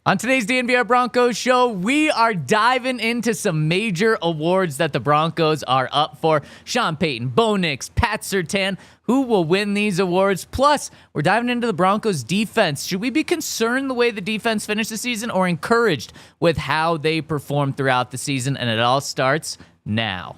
On today's DNVR Broncos show, we are diving into some major awards that the Broncos are up for. Sean Payton, Bo Nix, Pat Surtain, who will win these awards? Plus, we're diving into the Broncos' defense. Should we be concerned the way the defense finished the season or encouraged with how they performed throughout the season? And it all starts now.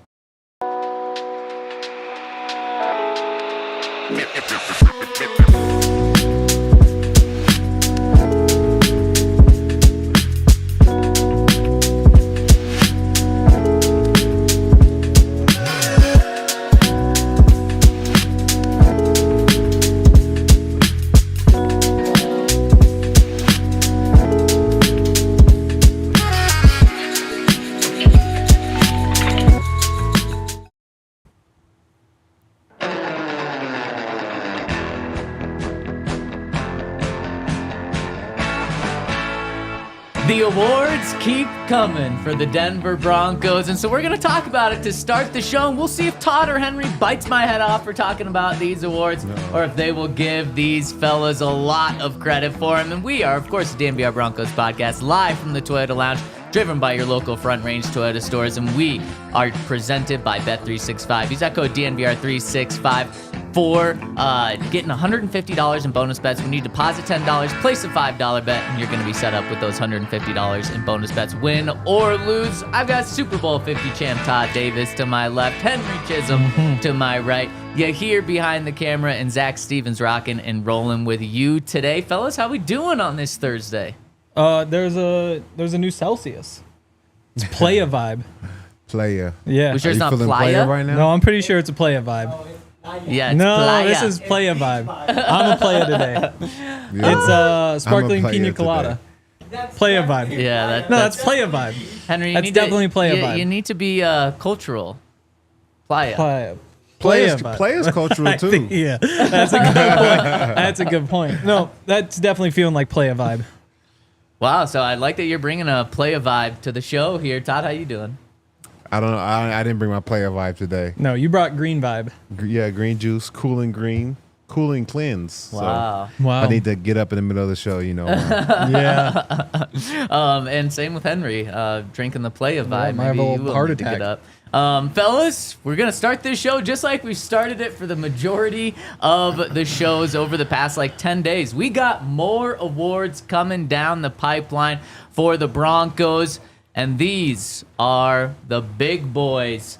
The awards keep coming for the Denver Broncos, and so we're going to talk about it to start the show, and we'll see if Todd or Henry bites my head off for talking about these awards, or if they will give these fellas a lot of credit for them. And we are, of course, the DNVR Broncos podcast, live from the Toyota Lounge, driven by your local Front Range Toyota stores, and we are presented by Bet365. Use that code DNVR365 for getting $150 in bonus bets. When you deposit $10, place a $5 bet, and you're going to be set up with those $150 in bonus bets. Win or lose, I've got Super Bowl 50 champ Todd Davis to my left, Henry Chisholm to my right. You here behind the camera, and Zach Stevens rocking and rolling with you today. Fellas, how we doing on this Thursday? There's a new Celsius. It's Playa Vibe. Playa. Yeah. Which is not feeling Playa right now? No, I'm pretty sure it's a Playa Vibe. Yeah, it's No, Playa. this is Playa Vibe. I'm a Playa today. Yeah. It's sparkling Playa pina colada. Playa Vibe. Yeah, That's Playa Vibe. Henry, you That's need definitely to, Playa you, Vibe. You need to be cultural. Playa. Playa Players Vibe. cultural too. Yeah, that's a good point. That's a good point. No, that's definitely feeling like Playa Vibe. Wow, so I like that you're bringing a Playa vibe to the show here. Todd, how you doing? I don't know. I didn't bring my player vibe today. No, you brought green vibe. Yeah, green juice, cooling green, cooling cleanse. Wow. So Wow. I need to get up in the middle of the show, you know. Yeah. And same with Henry, drinking the Playa vibe. might have a Maybe little you will heart need to attack. get up. Fellas, we're going to start this show just like we started it for the majority of the shows over the past 10 days. We got more awards coming down the pipeline for the Broncos, and these are the big boys.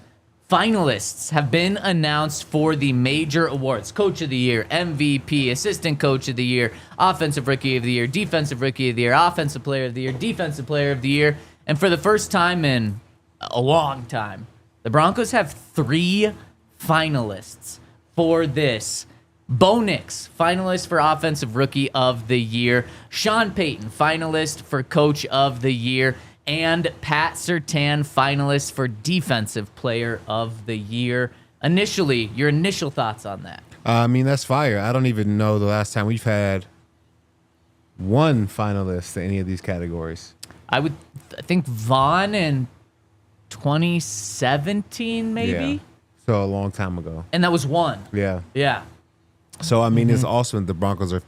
Finalists have been announced for the major awards: Coach of the Year, MVP, Assistant Coach of the Year, Offensive Rookie of the Year, Defensive Rookie of the Year, Offensive Player of the Year, Defensive Player of the Year. And for the first time in a long time, the Broncos have 3 finalists for this. Bo Nix, finalist for Offensive Rookie of the Year. Sean Payton, finalist for Coach of the Year. And Pat Surtain, finalist for Defensive Player of the Year. Initially, your initial thoughts on that? I mean, that's fire. I don't even know the last time we've had one finalist in any of these categories. I think Vaughn in 2017, maybe? Yeah. So a long time ago. And that was one. Yeah. Yeah. So, I mean, it's awesome that the Broncos are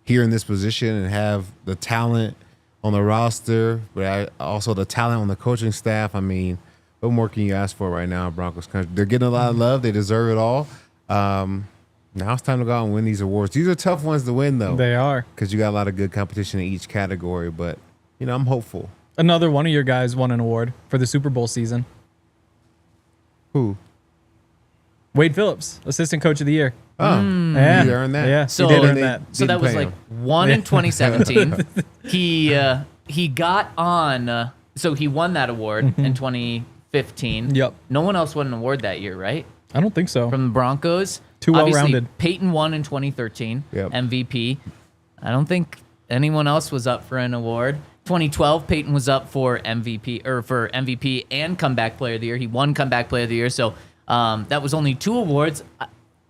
here in this position and have the talent on the roster, but also the talent on the coaching staff. I mean, what more can you ask for right now, Broncos country? They're getting a lot of love. They deserve it all. Now it's time to go out and win these awards. These are tough ones to win, though. They are. Because you got a lot of good competition in each category. But, you know, I'm hopeful. Another one of your guys won an award for the Super Bowl season. Who? Wade Phillips, Assistant Coach of the Year. Oh, Yeah. he earned that. Yeah, So- he did They earn that. So that Didn't was pay like him. one in 2017. He got on. So he won that award in 2015. Yep. No one else won an award that year, right? I don't think so. From the Broncos. Too Obviously, well-rounded. Peyton won in 2013. Yep. MVP. I don't think anyone else was up for an award. 2012, Peyton was up for MVP and Comeback Player of the Year. He won Comeback Player of the Year. So that was only 2 awards.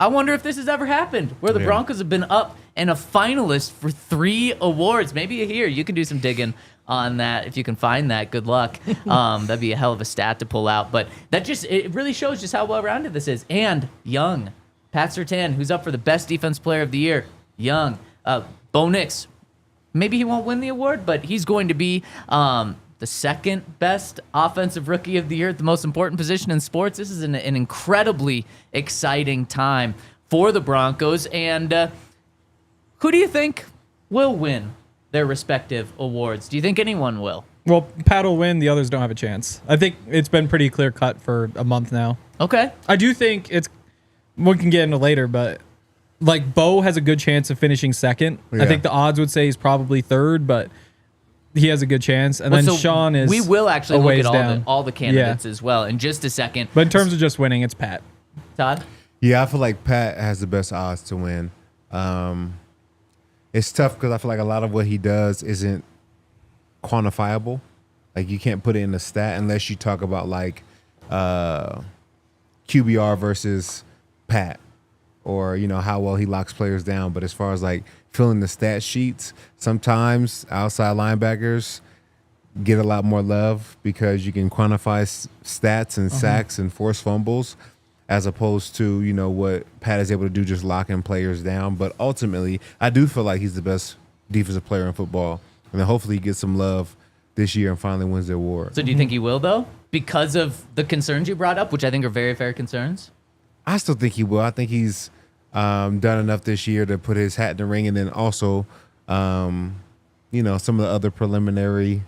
I wonder if this has ever happened where the Yeah. Broncos have been up and a finalist for 3 awards. Maybe here you can do some digging on that if you can find that. Good luck. That'd be a hell of a stat to pull out. But it really shows just how well-rounded this is. And young. Pat Surtain, who's up for the Best Defense Player of the Year. Young. Bo Nix, maybe he won't win the award, but he's going to be the second best offensive rookie of the year at the most important position in sports. This is an incredibly exciting time for the Broncos. And who do you think will win their respective awards? Do you think anyone will? Well, Pat will win. The others don't have a chance. I think it's been pretty clear cut for a month now. Okay. I do think we can get into later, but like Bo has a good chance of finishing second. Yeah. I think the odds would say he's probably third, but he has a good chance. And then so Sean is we will actually a look ways at down. all the candidates as well in just a second. But in terms of just winning, it's Pat. Todd? Yeah, I feel like Pat has the best odds to win. It's tough because I feel like a lot of what he does isn't quantifiable. Like you can't put it in a stat unless you talk about like QBR versus Pat, or how well he locks players down. But as far as like filling the stat sheets, sometimes outside linebackers get a lot more love because you can quantify stats and sacks and forced fumbles, as opposed to what Pat is able to do, just locking players down. But ultimately, I do feel like he's the best defensive player in football, and then hopefully he gets some love this year and finally wins the award. So do you think he will, though, because of the concerns you brought up, which I think are very fair concerns? I still think he will. I think he's done enough this year to put his hat in the ring, and then also, some of the other preliminary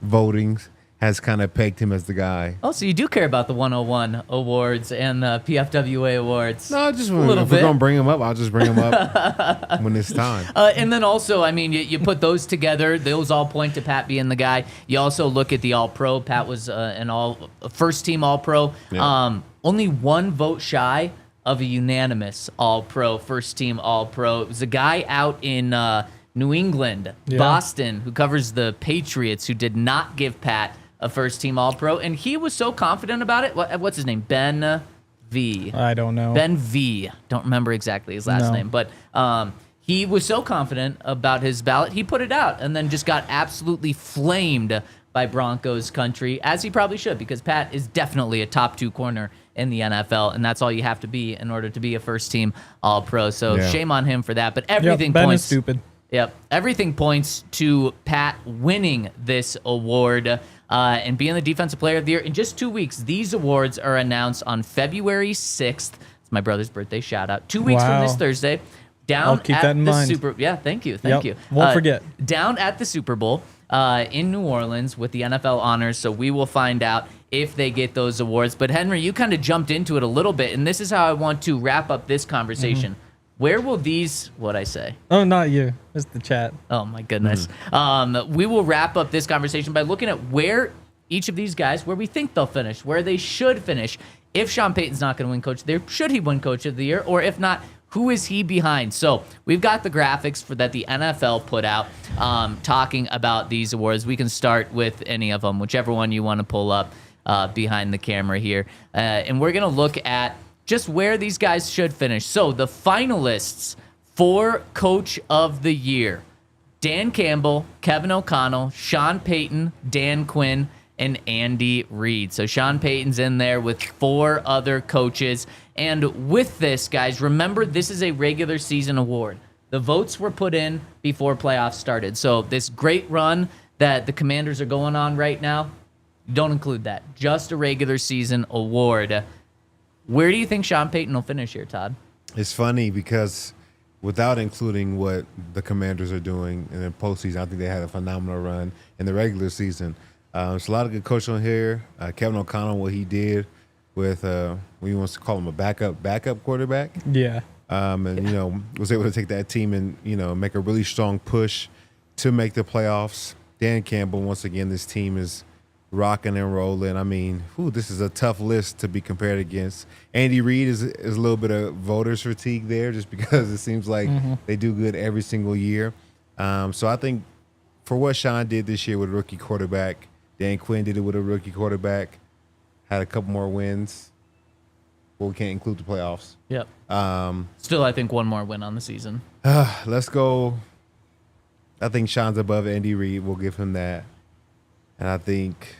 votings has kind of pegged him as the guy. Oh, so you do care about the 101 awards and the PFWA awards? No, just a little if bit. we're gonna bring him up, I'll just bring him up when it's time. And then also, I mean, you put those together; those all point to Pat being the guy. You also look at the All-Pro. Pat was a first-team All-Pro. Yeah. Only one vote shy of a unanimous All-Pro, first-team All-Pro. It was a guy out in New England, Boston, who covers the Patriots, who did not give Pat a first-team All-Pro, and he was so confident about it. What's his name? Ben V. I don't know. Ben V. Don't remember exactly his last name, but he was so confident about his ballot, he put it out and then just got absolutely flamed by Broncos country, as he probably should, because Pat is definitely a top 2 corner in the NFL, and that's all you have to be in order to be a first-team All-Pro. So shame on him for that, but everything Ben points... is stupid. Yep. Everything points to Pat winning this award and being the Defensive Player of the Year. In just 2 weeks, these awards are announced on February 6th. It's my brother's birthday. Shout out. 2 weeks from this Thursday. I'll keep that in mind. Thank you. Won't forget. Down at the Super Bowl in New Orleans with the NFL honors. So we will find out if they get those awards. But Henry, you kind of jumped into it a little bit, and this is how I want to wrap up this conversation. Where will these, what'd I say? Oh, not you. It's the chat. Oh, my goodness. We will wrap up this conversation by looking at where each of these guys, where we think they'll finish, where they should finish. If Sean Payton's not going to win Coach of the Year, should he win Coach of the Year? Or if not, who is he behind? So we've got the graphics that the NFL put out talking about these awards. We can start with any of them, whichever one you want to pull up behind the camera here. And we're going to look at just where these guys should finish. So the finalists for Coach of the Year: Dan Campbell, Kevin O'Connell, Sean Payton, Dan Quinn, and Andy Reid. So Sean Payton's in there with 4 other coaches. And with this, guys, remember, this is a regular season award. The votes were put in before playoffs started. So this great run that the Commanders are going on right now, don't include that. Just a regular season award. Where do you think Sean Payton will finish here, Todd? It's funny because without including what the Commanders are doing in the postseason, I think they had a phenomenal run in the regular season. There's a lot of good coaching on here. Kevin O'Connell, what he did with, we wants to call him a backup quarterback. Yeah. Was able to take that team and, make a really strong push to make the playoffs. Dan Campbell, once again, this team is rocking and rolling. I mean, this is a tough list to be compared against. Andy Reid is a little bit of voters fatigue there, just because it seems like they do good every single year. So I think for what Sean did this year with a rookie quarterback, Dan Quinn did it with a rookie quarterback, had a couple more wins. Well, we can't include the playoffs. Yep. Still, I think one more win on the season. Let's go. I think Sean's above Andy Reid. We'll give him that. And I think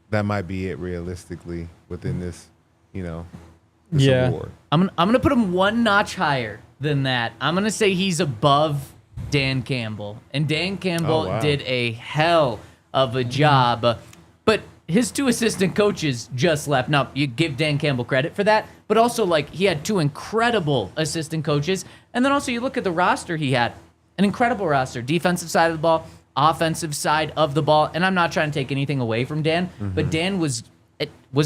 that might be it realistically within this, this award. I'm gonna put him one notch higher than that. I'm gonna say he's above Dan Campbell. And Dan Campbell Oh, wow. did a hell of a job. But his 2 assistant coaches just left. Now, you give Dan Campbell credit for that, but also, like, he had 2 incredible assistant coaches. And then also you look at the roster he had. An incredible roster. Defensive side of the ball, offensive side of the ball. And I'm not trying to take anything away from Dan, but Dan was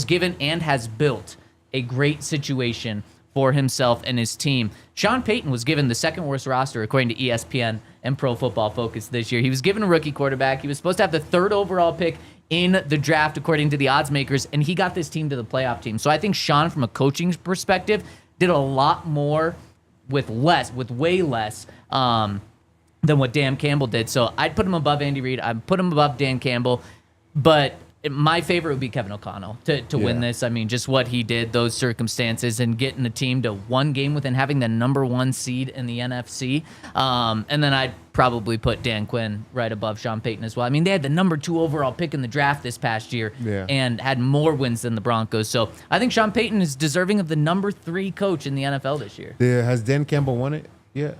given and has built a great situation for himself and his team. Sean Payton was given the 2nd worst roster according to ESPN and Pro Football Focus this year. He was given a rookie quarterback. He was supposed to have the 3rd overall pick in the draft according to the odds makers, and he got this team to the playoff team. So I think Sean, from a coaching perspective, did a lot more with way less than what Dan Campbell did. So I'd put him above Andy Reid. I'd put him above Dan Campbell, but my favorite would be Kevin O'Connell to win this. I mean, just what he did, those circumstances, and getting the team to 1 game within having the number 1 seed in the NFC. And then I'd probably put Dan Quinn right above Sean Payton as well. I mean, they had the number 2 overall pick in the draft this past year and had more wins than the Broncos. So I think Sean Payton is deserving of the number 3 coach in the NFL this year. Has Dan Campbell won it yet?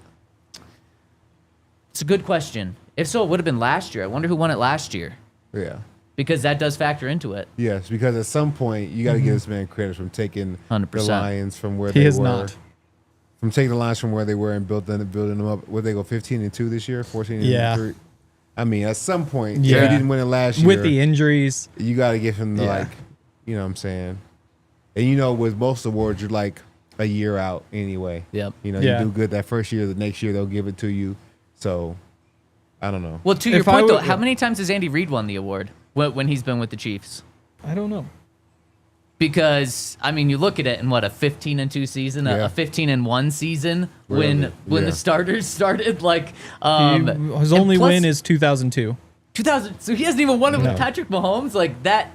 It's a good question. If so, it would have been last year. I wonder who won it last year. Yeah. Because that does factor into it. Yes, because at some point you got to give this man credit from taking 100%. the Lions from where He they is were. not. From taking the Lions from where they were and building them up. Would they go 15-2 this year? 14-3? Yeah. I mean, at some point, if Yeah. he didn't win it last year, With the injuries. you got to give him the, Yeah. like, you know what I'm saying? And you know, with most awards, you're like a year out anyway. Yep. You know, Yeah. you do good that first year, the next year they'll give it to you. So, I don't know. Well, to your If I point, were- though, how many times has Andy Reid won the award when he's been with the Chiefs? I don't know. Because, I mean, you look at it in what, a 15-2 season, Yeah. a 15-1 season Really? when Yeah. the starters started. Like, His and only plus, win is 2002. 2000. So he hasn't even won it No. with Patrick Mahomes. Like that,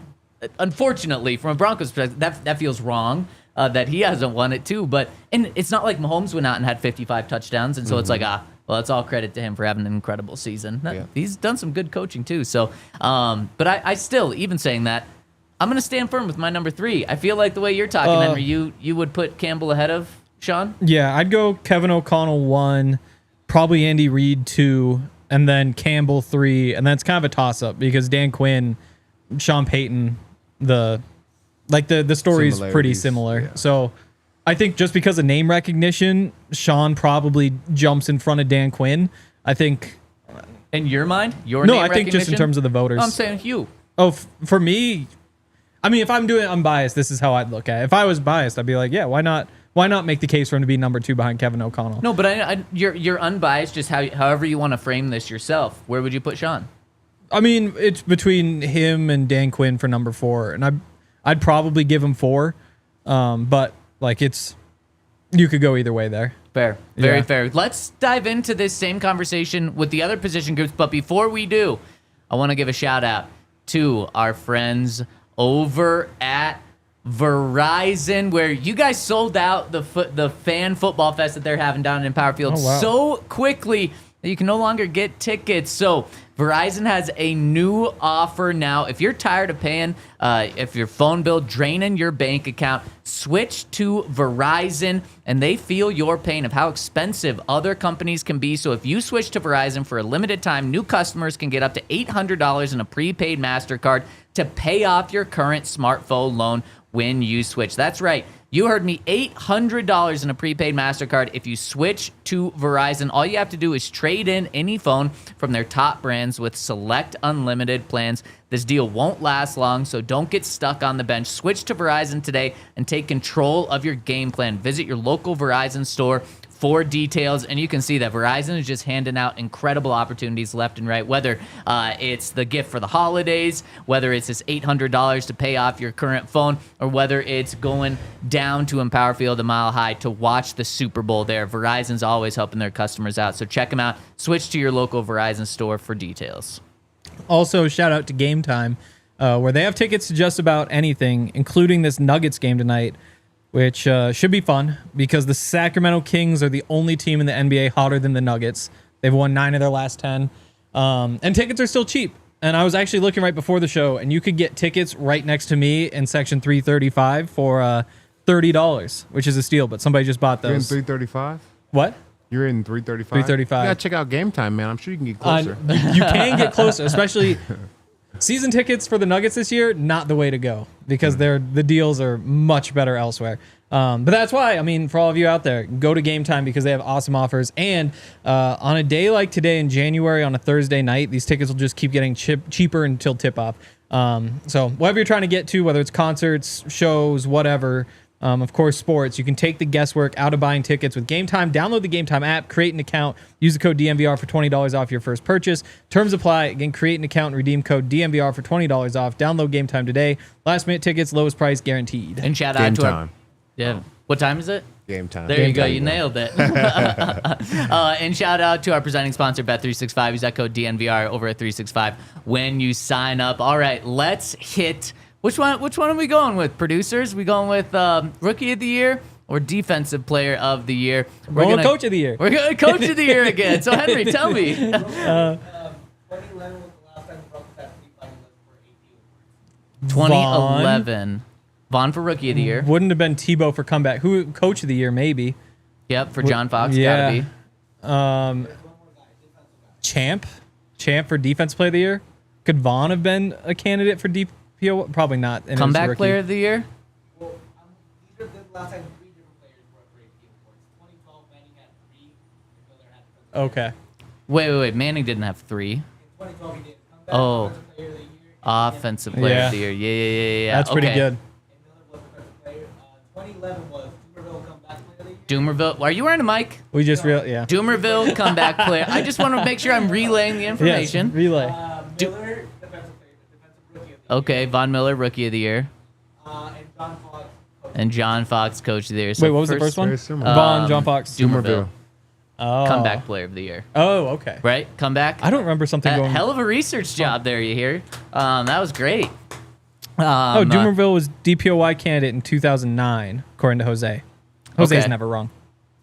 unfortunately, from a Broncos perspective, that feels wrong that he hasn't won it too. But and it's not like Mahomes went out and had 55 touchdowns, and so it's like well, it's all credit to him for having an incredible season. Yeah. He's done some good coaching too. So, but I still, even saying that, I'm gonna stand firm with my number 3. I feel like the way you're talking, Henry, you would put Campbell ahead of Sean. Yeah, I'd go Kevin O'Connell 1, probably Andy Reid 2, and then Campbell 3, and that's kind of a toss-up because Dan Quinn, Sean Payton, the story is pretty Similarities, similar. yeah. So I think just because of name recognition, Sean probably jumps in front of Dan Quinn. I think In your mind, your no, name I think just in recognition? terms of the voters. No, I'm saying you. Oh, for me, I mean, if I'm doing unbiased, this is how I'd look at it. If I was biased, I'd be like, yeah, why not? Why not make the case for him to be number 2 behind Kevin O'Connell? No, but you're unbiased. Just however you want to frame this yourself. Where would you put Sean? I mean, it's between him and Dan Quinn for number 4, and I'd probably give him 4, but like you could go either way there. Fair, very Yeah. fair. Let's dive into this same conversation with the other position groups. But before we do, I want to give a shout out to our friends over at Verizon, where you guys sold out the fan football fest that they're having down in Power Field Oh, wow. so quickly that you can no longer get tickets. So Verizon has a new offer now. If you're tired of paying, if your phone bill draining your bank account, switch to Verizon, and they feel your pain of how expensive other companies can be. So if you switch to Verizon for a limited time, new customers can get up to $800 in a prepaid MasterCard to pay off your current smartphone loan when you switch. That's right. You heard me, $800 in a prepaid MasterCard if you switch to Verizon. All you have to do is trade in any phone from their top brands with select unlimited plans. This deal won't last long, so don't get stuck on the bench. Switch to Verizon today and take control of your game plan. Visit your local Verizon store for details, and you can see that Verizon is just handing out incredible opportunities left and right, whether it's the gift for the holidays, whether it's this $800 to pay off your current phone, or whether it's going down to Empower Field a Mile High to watch the Super Bowl there. Verizon's always helping their customers out, so check them out. Switch to your local Verizon store for details. Also, shout out to Game Time, where they have tickets to just about anything, including this Nuggets game tonight, which should be fun because the Sacramento Kings are the only team in the NBA hotter than the Nuggets. They've won 9 of their last 10, and tickets are still cheap. And I was actually looking right before the show, and you could get tickets right next to me in section 335 for $30, which is a steal. But somebody just bought You're in those. 335? What? You're in 335? 335. You got to check out Game Time, man. I'm sure you can get closer. You can get closer, especially season tickets for the Nuggets this year, not the way to go because the deals are much better elsewhere. But that's why, I mean, for all of you out there, go to Game Time because they have awesome offers. And on a day like today in January, on a Thursday night, these tickets will just keep getting cheaper until tip-off. So whatever you're trying to get to, whether it's concerts, shows, whatever, of course, sports, you can take the guesswork out of buying tickets with Game Time. Download the Game Time app, create an account, use the code DNVR for $20 off your first purchase. Terms apply. Again, create an account and redeem code DNVR for $20 off. Download Game Time today. Last minute tickets, lowest price guaranteed. And shout Game out to Time. Yeah. What time is it? Game Time. There you go. You nailed it. And shout out to our presenting sponsor, Bet365. Use that code DNVR over at 365 when you sign up. All right, let's hit. Which one are we going with, producers? We going with Rookie of the Year or Defensive Player of the Year? We're going Coach of the Year. We're going Coach of the Year again. So, Henry, tell me. 2011 was the last time the Broncos had 3 finalists for AP awards. 2011. Vaughn for Rookie of the Year. Wouldn't have been Tebow for comeback. Who Coach of the Year, maybe. Yep, for John Fox. Yeah. Gotta be. Champ for Defense Player of the Year. Could Vaughn have been a candidate for DPO? Probably not. And it was a Comeback rookie. Player of the Year. Well, these are the last time 3 different players were up for AP awards. 2012, Manning had 3. Miller had Okay. Wait. Manning didn't have 3. In 2012, he did. Comeback, Oh. Defensive Player of the Year. Offensive Player Yeah. of the Year. Yeah. That's pretty Okay. good. And Miller was Defensive Player. 2011 was Tuberville Comeback Player of the Year. Doomerville. Are you wearing a mic? We just yeah. Doomerville comeback player. I just want to make sure I'm relaying the Yes, information. relay. Miller, Defensive Rookie of the Year. Okay, Von Miller, Rookie of the Year, And John Fox, Coach. and John Fox, Coach of the Year. So Wait, what was the first one? Very similar. Vaughn, John Fox. Doomerville, Oh. comeback player of the year. Oh, okay. Right, comeback. I don't remember something A going. hell of a research job there. You hear? That was great. Oh, Doomerville was DPOY candidate in 2009, according to Jose. Jose's Okay. never wrong.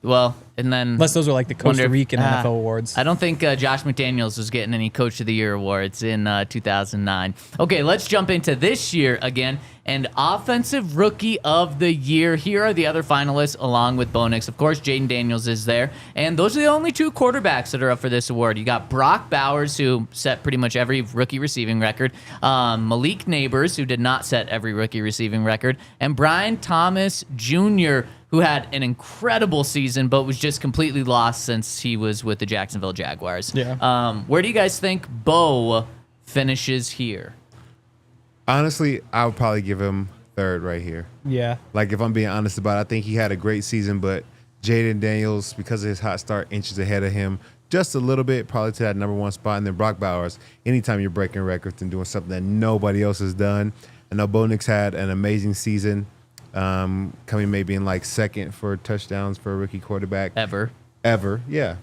Well, and then Unless those are like the Costa wonder if- Rican NFL awards. I don't think Josh McDaniels was getting any Coach of the Year awards in 2009. Okay, let's jump into this year again. And Offensive Rookie of the Year. Here are the other finalists along with Bo Nix. Of course, Jayden Daniels is there. And those are the only 2 quarterbacks that are up for this award. You got Brock Bowers, who set pretty much every rookie receiving record. Malik Neighbors, who did not set every rookie receiving record. And Brian Thomas Jr., who had an incredible season, but was just completely lost since he was with the Jacksonville Jaguars. Yeah. Where do you guys think Bo finishes here? Honestly, I would probably give him 3rd right here. Yeah. Like, if I'm being honest about it, I think he had a great season, but Jayden Daniels, because of his hot start, inches ahead of him just a little bit, probably to that number 1 spot. And then Brock Bowers, anytime you're breaking records and doing something that nobody else has done. I know Bo Nix had an amazing season, coming maybe in like 2nd for touchdowns for a rookie quarterback. Ever. Yeah.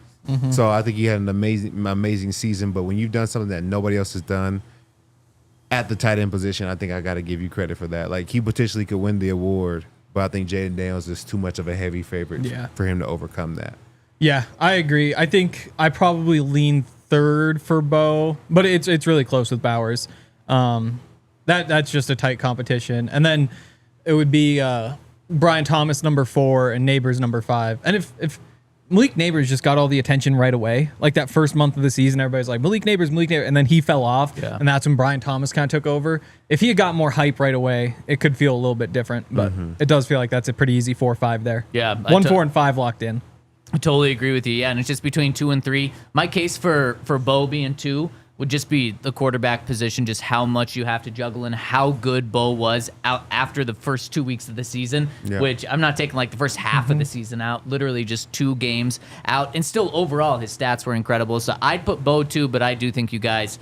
So I think he had an amazing season, but when you've done something that nobody else has done at the tight end position, I think I got to give you credit for that. Like, he potentially could win the award, but I think Jayden Daniels is too much of a heavy favorite for him to overcome that. Yeah, I agree. I think I probably lean 3rd for Bo, but it's really close with Bowers. That's just a tight competition. And then it would be Brian Thomas number 4 and Neighbors number 5. And if Malik Neighbors just got all the attention right away, like that first month of the season, everybody's like, Malik Neighbors, and then he fell off, and that's when Brian Thomas kind of took over. If he had got more hype right away, it could feel a little bit different, but it does feel like that's a pretty easy 4-5 there. Yeah. 1, 4, and 5 locked in. I totally agree with you. Yeah, and it's just between 2 and 3. My case for Bo being 2 would just be the quarterback position, just how much you have to juggle and how good Bo was out after the first 2 weeks of the season, which I'm not taking like the first half of the season out, literally just 2 games out. And still overall, his stats were incredible. So I'd put Bo 2, but I do think you guys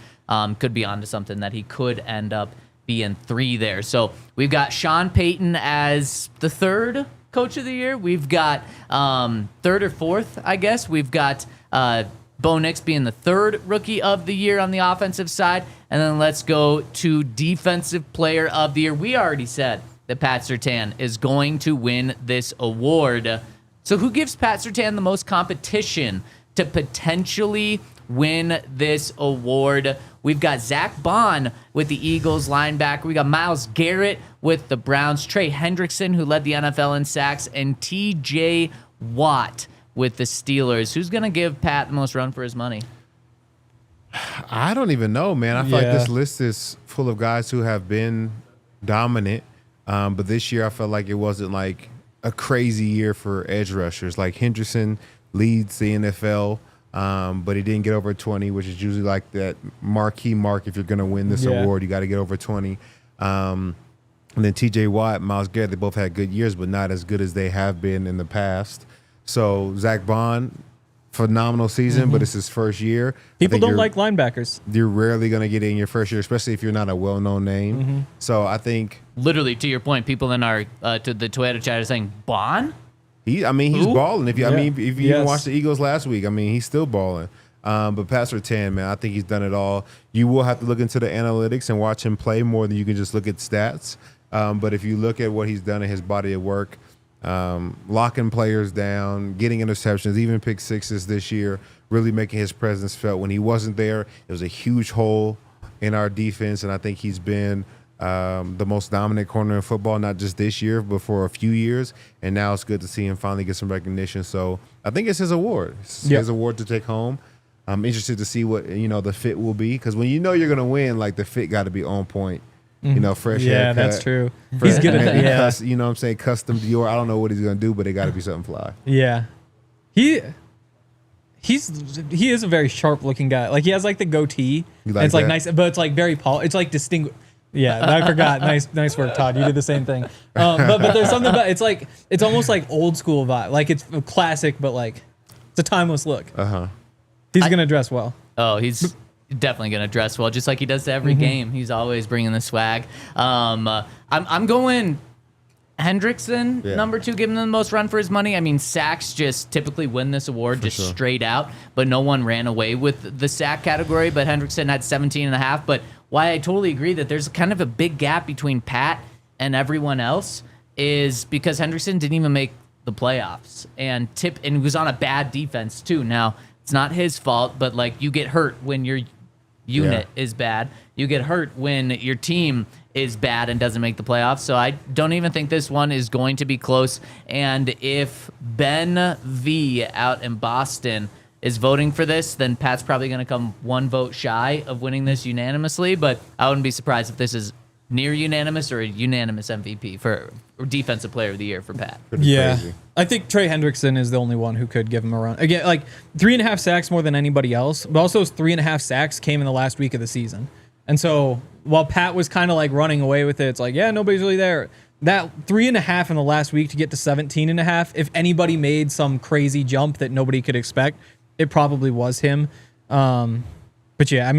could be onto something that he could end up being 3 there. So we've got Sean Payton as the 3rd Coach of the Year. We've got 3rd or 4th, I guess. We've got Bo Nix being the 3rd Rookie of the Year on the offensive side. And then let's go to Defensive Player of the Year. We already said that Pat Surtain is going to win this award. So who gives Pat Surtain the most competition to potentially win this award? We've got Zach Bond with the Eagles linebacker. We got Myles Garrett with the Browns. Trey Hendrickson, who led the NFL in sacks. And TJ Watt with the Steelers. Who's going to give Pat the most run for his money? I don't even know, man. I feel like Yeah. this list is full of guys who have been dominant. But this year I felt like it wasn't like a crazy year for edge rushers. Like Henderson leads the NFL, but he didn't get over 20, which is usually like that marquee mark. If you're going to win this award, you got to get over 20. And then TJ Watt, Myles Garrett, they both had good years, but not as good as they have been in the past. So Zach Bond, phenomenal season, but it's his first year. People don't like linebackers. You're rarely going to get it in your first year, especially if you're not a well-known name. So I think Literally, to your point, people in our to the Twitter chat are saying, Bond? he's Who? balling. If you even Yes. watched the Eagles last week, he's still balling. But Pat Surtain, man, I think he's done it all. You will have to look into the analytics and watch him play more than you can just look at stats. But if you look at what he's done in his body of work, locking players down, getting interceptions, even pick sixes this year, really making his presence felt. When he wasn't there, it was a huge hole in our defense, and I think he's been the most dominant corner in football, not just this year, but for a few years. And now it's good to see him finally get some recognition. So I think it's his award. It's his award to take home. I'm interested to see what the fit will be, because when you know you're gonna win, like the fit got to be on point. Fresh haircut. That's true. fresh- He's good at that. maybe Yeah. custom Dior. I don't know what he's gonna do, but it got to be something fly. Yeah. He is a very sharp looking guy. Like he has like the goatee. You like and it's like that? nice, but it's like very it's like distinguished. Yeah, I forgot. Nice work, Todd. You did the same thing. But there's something about it's almost like old school vibe. Like it's a classic, but like it's a timeless look. He's gonna dress well. Oh, he's definitely going to dress well, just like he does to every game. He's always bringing the swag. I'm going Hendrickson, number 2, giving him the most run for his money. Sacks just typically win this award straight out, but no one ran away with the sack category. But Hendrickson had 17.5. But why I totally agree that there's kind of a big gap between Pat and everyone else is because Hendrickson didn't even make the playoffs, and he was on a bad defense too. Now, it's not his fault, but like you get hurt when your unit is bad. You get hurt when your team is bad and doesn't make the playoffs. So I don't even think this one is going to be close. And if Ben V out in Boston is voting for this, then Pat's probably going to come one vote shy of winning this unanimously. But I wouldn't be surprised if this is near unanimous or a unanimous MVP for Defensive Player of the Year for Pat. Pretty crazy. I think Trey Hendrickson is the only one who could give him a run. Again, like 3.5 sacks more than anybody else, but also his 3.5 sacks came in the last week of the season. And so while Pat was kind of like running away with it, it's like, yeah, nobody's really there. That 3.5 in the last week to get to 17.5, if anybody made some crazy jump that nobody could expect, it probably was him. But yeah,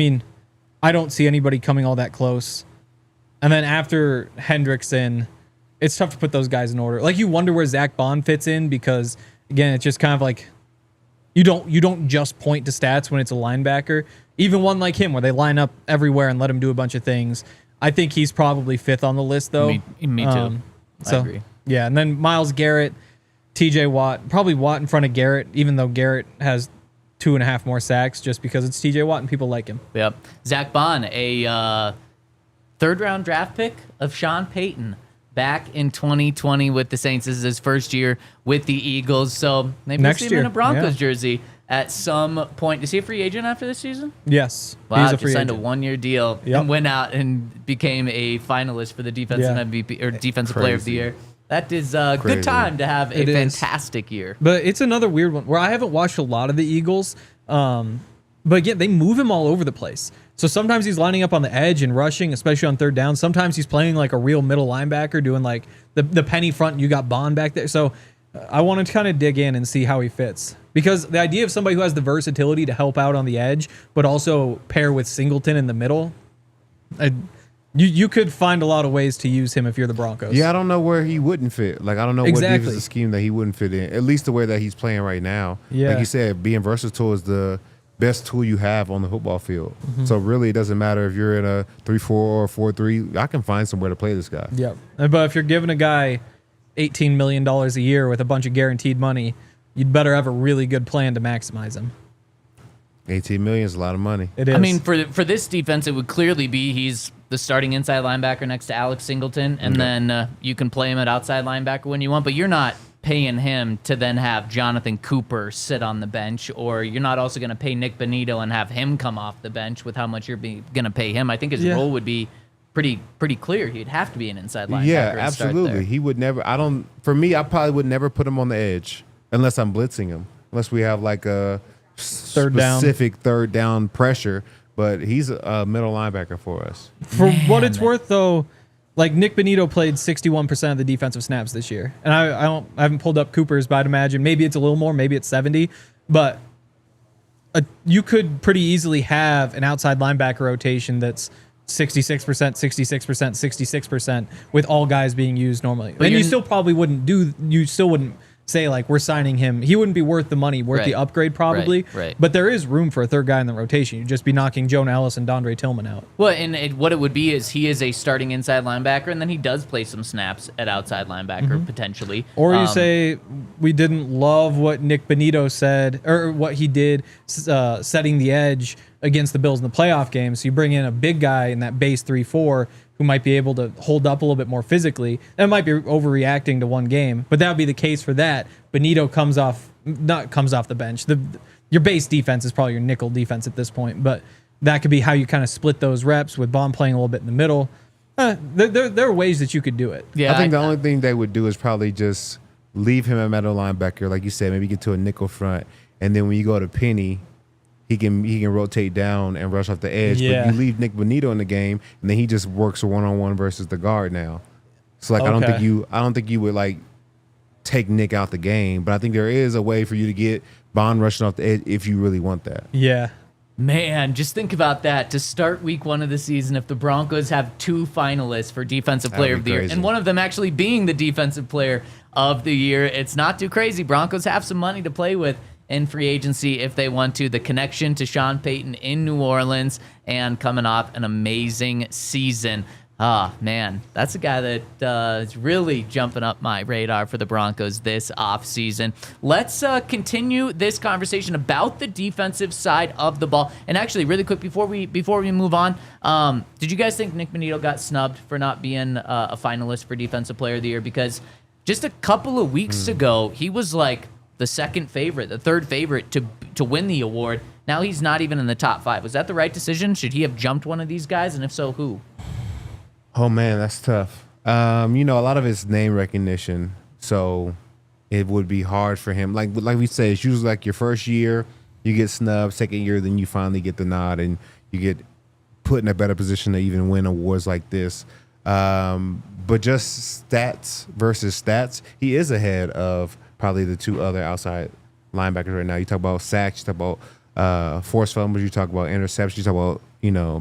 I don't see anybody coming all that close. And then after Hendrickson, it's tough to put those guys in order. Like you wonder where Zach Bond fits in because again, it's just kind of like you don't just point to stats when it's a linebacker. Even one like him where they line up everywhere and let him do a bunch of things. I think he's probably 5th on the list though. Me too. I agree. Yeah, and then Myles Garrett, TJ Watt, probably Watt in front of Garrett, even though Garrett has 2.5 more sacks just because it's TJ Watt and people like him. Yep. Zach Bond, a 3rd-round draft pick of Sean Payton back in 2020 with the Saints. This is his first year with the Eagles, so maybe we'll see him in a Broncos jersey at some point. Is he a free agent after this season? Yes. Wow, he's a just free signed agent. a 1-year deal and went out and became a finalist for the defensive MVP or defensive player of the year. That is a good time to have a fantastic year. But it's another weird one where I haven't watched a lot of the Eagles. But again, they move him all over the place. So sometimes he's lining up on the edge and rushing, especially on 3rd down. Sometimes he's playing like a real middle linebacker, doing like the penny front. And you got Bond back there. So I want to kind of dig in and see how he fits. Because the idea of somebody who has the versatility to help out on the edge, but also pair with Singleton in the middle, you could find a lot of ways to use him if you're the Broncos. Yeah, I don't know where he wouldn't fit. Like, I don't know what defensive scheme that he wouldn't fit in, at least the way that he's playing right now. Yeah. Like you said, being versatile is the best tool you have on the football field. So really, it doesn't matter if you're in a 3-4 or 4-3. I can find somewhere to play this guy. Yep. But if you're giving a guy $18 million a year with a bunch of guaranteed money, you'd better have a really good plan to maximize him. 18 million is a lot of money. It is. For this defense, it would clearly be he's the starting inside linebacker next to Alex Singleton, and then you can play him at outside linebacker when you want. But you're not paying him to then have Jonathan Cooper sit on the bench, or you're not also going to pay Nik Bonitto and have him come off the bench with how much you're going to pay him. I think his role would be pretty clear. He'd have to be an inside linebacker. Yeah, to start absolutely. there. He would never. For me, I probably would never put him on the edge unless I'm blitzing him. Unless we have like a specific third down pressure. But he's a middle linebacker for us. For what it's worth, though, like Nik Bonitto played 61% of the defensive snaps this year, and I haven't pulled up Cooper's, but I'd imagine maybe it's a little more, maybe it's 70, but you could pretty easily have an outside linebacker rotation that's 66%, 66%, 66% with all guys being used normally. But and you still probably wouldn't say like we're signing him. He wouldn't be worth the money, worth the upgrade probably. Right. But there is room for a third guy in the rotation. You'd just be knocking Jonah Ellis and Dondre Tillman out. Well, and what it would be is he is a starting inside linebacker, and then he does play some snaps at outside linebacker potentially. Or you say we didn't love what Nik Bonitto said or what he did setting the edge against the Bills in the playoff game. So you bring in a big guy in that base 3-4 who might be able to hold up a little bit more physically. That might be overreacting to one game, but that would be the case for that. Bonitto comes off the bench. Your base defense is probably your nickel defense at this point, but that could be how you kind of split those reps with Bond playing a little bit in the middle. There are ways that you could do it. Yeah, I think the only thing they would do is probably just leave him at middle linebacker, like you said, maybe get to a nickel front, and then when you go to Penny, he can rotate down and rush off the edge. Yeah. But you leave Nik Bonitto in the game, and then he just works one-on-one versus the guard now. So like I don't think you would like take Nick out the game, but I think there is a way for you to get Bond rushing off the edge if you really want that. Yeah. Man, just think about that. To start week 1 of the season, if the Broncos have 2 finalists for Defensive Player of the Year, and one of them actually being the Defensive Player of the Year, it's not too crazy. Broncos have some money to play with in free agency if they want to. The connection to Sean Payton in New Orleans and coming off an amazing season. Ah, man, that's a guy that is really jumping up my radar for the Broncos this offseason. Let's continue this conversation about the defensive side of the ball. And actually, really quick, before we move on, did you guys think Nik Bonitto got snubbed for not being a finalist for Defensive Player of the Year? Because just a couple of weeks ago, he was like the second favorite, the third favorite to win the award. Now he's not even in the top 5. Was that the right decision? Should he have jumped one of these guys? And if so, who? Oh man, that's tough. A lot of it's name recognition, so it would be hard for him. Like we say, it's usually like your first year, you get snubbed. Second year, then you finally get the nod, and you get put in a better position to even win awards like this. But just stats versus stats, he is ahead of probably the 2 other outside linebackers right now. You talk about sacks, you talk about forced fumbles, you talk about interceptions, you talk about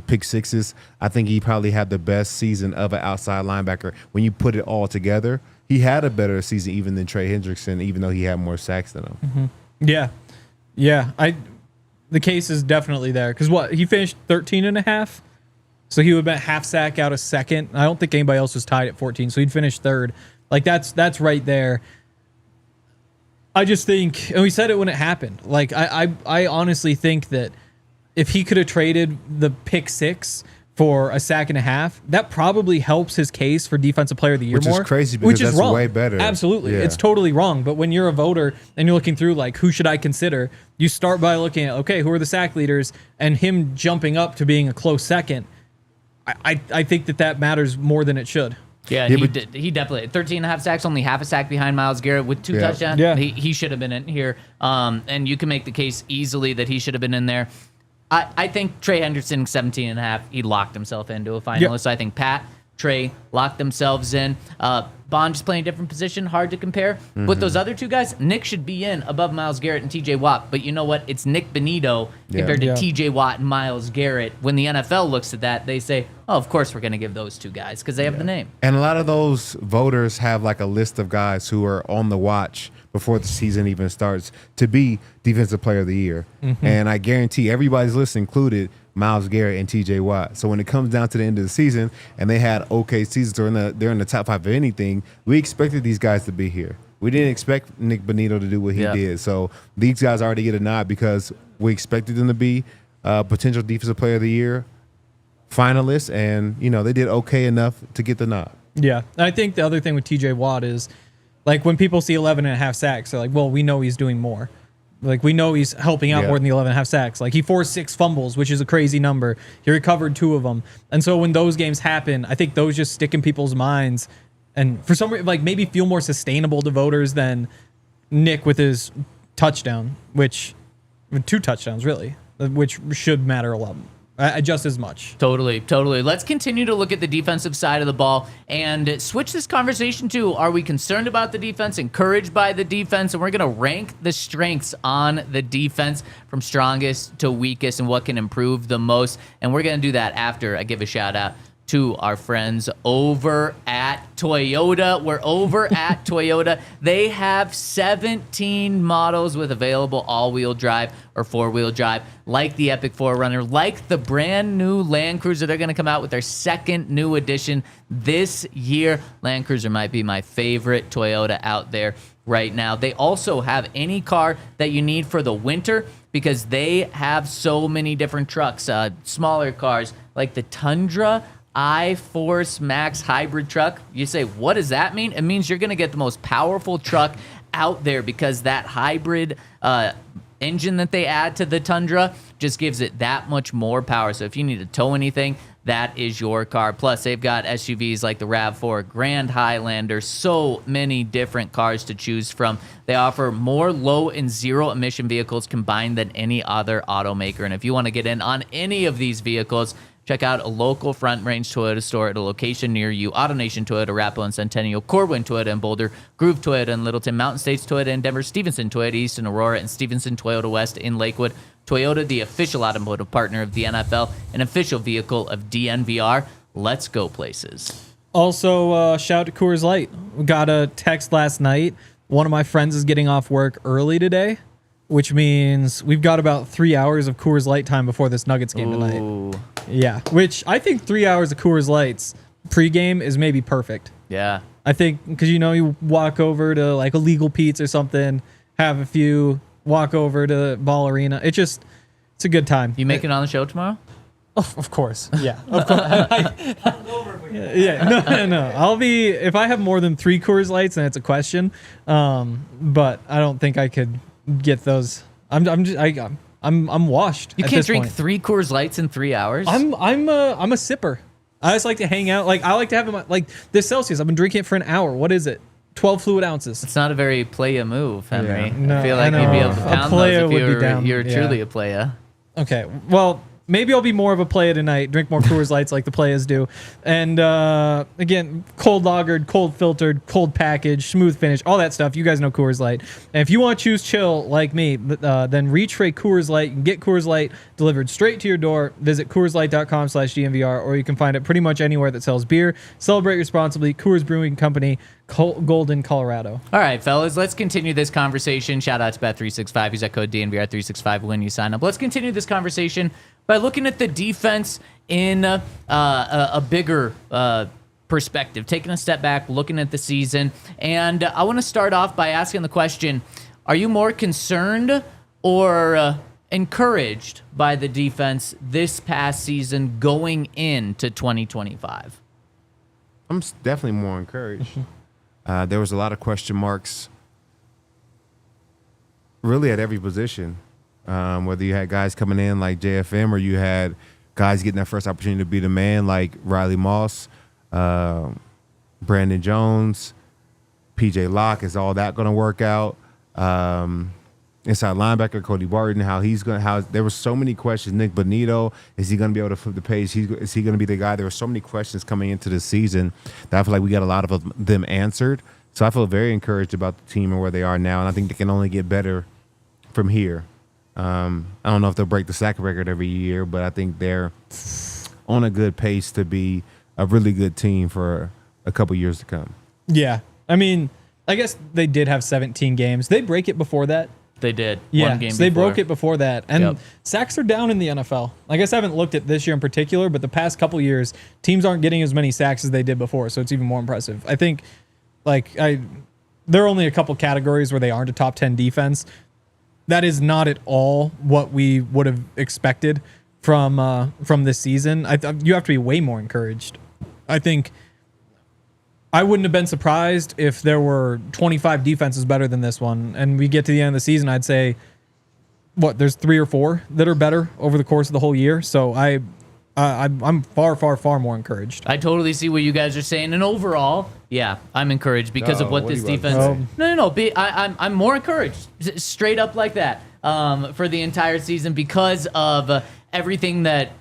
pick sixes. I think he probably had the best season of an outside linebacker. When you put it all together, he had a better season even than Trey Hendrickson, even though he had more sacks than him. Mm-hmm. Yeah. The case is definitely there because he finished 13.5, so he would have been half sack out of second. I don't think anybody else was tied at 14, so he'd finished third. Like that's right there. I just think, and we said it when it happened. Like I honestly think that if he could have traded the pick 6 for a sack and a half, that probably helps his case for Defensive Player of the Year Which more. is crazy because that's wrong. way better. Absolutely. Yeah. It's totally wrong. But when you're a voter and you're looking through, like, who should I consider? You start by looking at, okay, who are the sack leaders? And him jumping up to being a close second, I think that matters more than it should. Yeah, he definitely 13.5 sacks, only half a sack behind Myles Garrett with 2 touchdowns. Yeah. He should have been in here. And you can make the case easily that he should have been in there. I think Trey Hendrickson, 17.5, he locked himself into a finalist. Yep. So I think Pat, Trey locked themselves in. Bond just playing a different position, hard to compare. With those other 2 guys, Nick should be in above Myles Garrett and TJ Watt. But you know what? It's Nik Bonitto compared to TJ Watt and Myles Garrett. When the NFL looks at that, they say, oh, of course we're going to give those 2 guys because they have the name. And a lot of those voters have like a list of guys who are on the watch before the season even starts to be Defensive Player of the Year. And I guarantee everybody's list included Myles Garrett and TJ Watt. So when it comes down to the end of the season and they had okay seasons or they're in the top 5 of anything, we expected these guys to be here. We didn't expect Nik Bonitto to do what he did. So these guys already get a nod because we expected them to be potential Defensive Player of the Year finalists, and they did okay enough to get the nod. Yeah. I think the other thing with TJ Watt is Like when people see 11.5 sacks, they're like, well, we know he's doing more. Like we know he's helping out more than the 11.5 sacks. Like he forced 6 fumbles, which is a crazy number. He recovered 2 of them. And so when those games happen, I think those just stick in people's minds. And for some reason, like maybe feel more sustainable to voters than Nik with his touchdown, 2 touchdowns really, which should matter a lot. Just as much. Totally. Let's continue to look at the defensive side of the ball and switch this conversation to, are we concerned about the defense, encouraged by the defense? And we're going to rank the strengths on the defense from strongest to weakest and what can improve the most. And we're going to do that after I give a shout out to our friends over at Toyota. We're over at Toyota. They have 17 models with available all-wheel drive or four-wheel drive, like the Epic 4Runner, like the brand new Land Cruiser. They're going to come out with their second new edition this year. Land Cruiser might be my favorite Toyota out there right now. They also have any car that you need for the winter because they have so many different trucks, smaller cars like the Tundra iForce Max hybrid truck. You say, what does that mean? It means you're going to get the most powerful truck out there because that hybrid engine that they add to the Tundra just gives it that much more power. So if you need to tow anything, that is your car. Plus, they've got SUVs like the RAV4, Grand Highlander, so many different cars to choose from. They offer more low and zero emission vehicles combined than any other automaker. And if you want to get in on any of these vehicles, check out a local Front Range Toyota store at a location near you. AutoNation Toyota, Arapahoe and Centennial, Corwin Toyota in Boulder, Groove Toyota in Littleton, Mountain States Toyota in Denver, Stevenson Toyota East in Aurora, and Stevenson Toyota West in Lakewood. Toyota, the official automotive partner of the NFL, an official vehicle of DNVR. Let's go places. Also, shout out to Coors Light. We got a text last night. One of my friends is getting off work early today, which means we've got about 3 hours of Coors Light time before this Nuggets game tonight. Yeah, which I think 3 hours of Coors Lights pregame is maybe perfect. Yeah. I think because, you walk over to like a Legal Pete's or something, have a few, walk over to Ball Arena. It's a good time. You make it on the show tomorrow? Oh, of course. Yeah. Of course. Yeah. No. I'll be, if I have more than 3 Coors Lights, then it's a question. But I don't think I could get those. I'm washed. You can't drink 3 Coors Lights in 3 hours? I'm a sipper. I just like to hang out. Like I like to have like this Celsius. I've been drinking it for an hour. What is it? 12 fluid ounces. It's not a very playa move, Henry. Yeah. No, I feel like you'd be able to pound those if you're truly a playa. Okay. Well, maybe I'll be more of a playa tonight. Drink more Coors Lights like the playas do. And again, cold lagered, cold filtered, cold packaged, smooth finish, all that stuff. You guys know Coors Light. And if you want to choose chill like me, then reach for a Coors Light. You can get Coors Light delivered straight to your door. Visit CoorsLight.com/DNVR, or you can find it pretty much anywhere that sells beer. Celebrate responsibly. Coors Brewing Company, Golden, Colorado. All right, fellas, let's continue this conversation. Shout out to Bet365. Use that code DNVR365 when you sign up. Let's continue this conversation by looking at the defense in a bigger perspective, taking a step back, looking at the season. And I want to start off by asking the question, are you more concerned or encouraged by the defense this past season going into 2025? I'm definitely more encouraged. There was a lot of question marks really at every position. Whether you had guys coming in like JFM or you had guys getting that first opportunity to be the man like Riley Moss, Brandon Jones, PJ Locke. Is all that going to work out? Inside linebacker Cody Barton, there were so many questions. Nik Bonitto, is he going to be able to flip the page? Is he going to be the guy? There were so many questions coming into the season that I feel like we got a lot of them answered. So I feel very encouraged about the team and where they are now, and I think they can only get better from here. I don't know if they'll break the sack record every year, but I think they're on a good pace to be a really good team for a couple years to come. Yeah. I mean, I guess they did have 17 games. They break it before that. They did. Yeah, One game so they before. broke it before that. And Yep. sacks are down in the NFL. I guess I haven't looked at this year in particular, but the past couple years, teams aren't getting as many sacks as they did before, so it's even more impressive. I think there are only a couple categories where they aren't a top 10 defense. That is not at all what we would have expected from this season. You have to be way more encouraged. I think I wouldn't have been surprised if there were 25 defenses better than this one, and we get to the end of the season, I'd say, there's 3 or 4 that are better over the course of the whole year. So I'm far more encouraged. I totally see what you guys are saying, and overall, yeah, I'm encouraged because of what this defense. No. I'm more encouraged, straight up like that, for the entire season because of everything that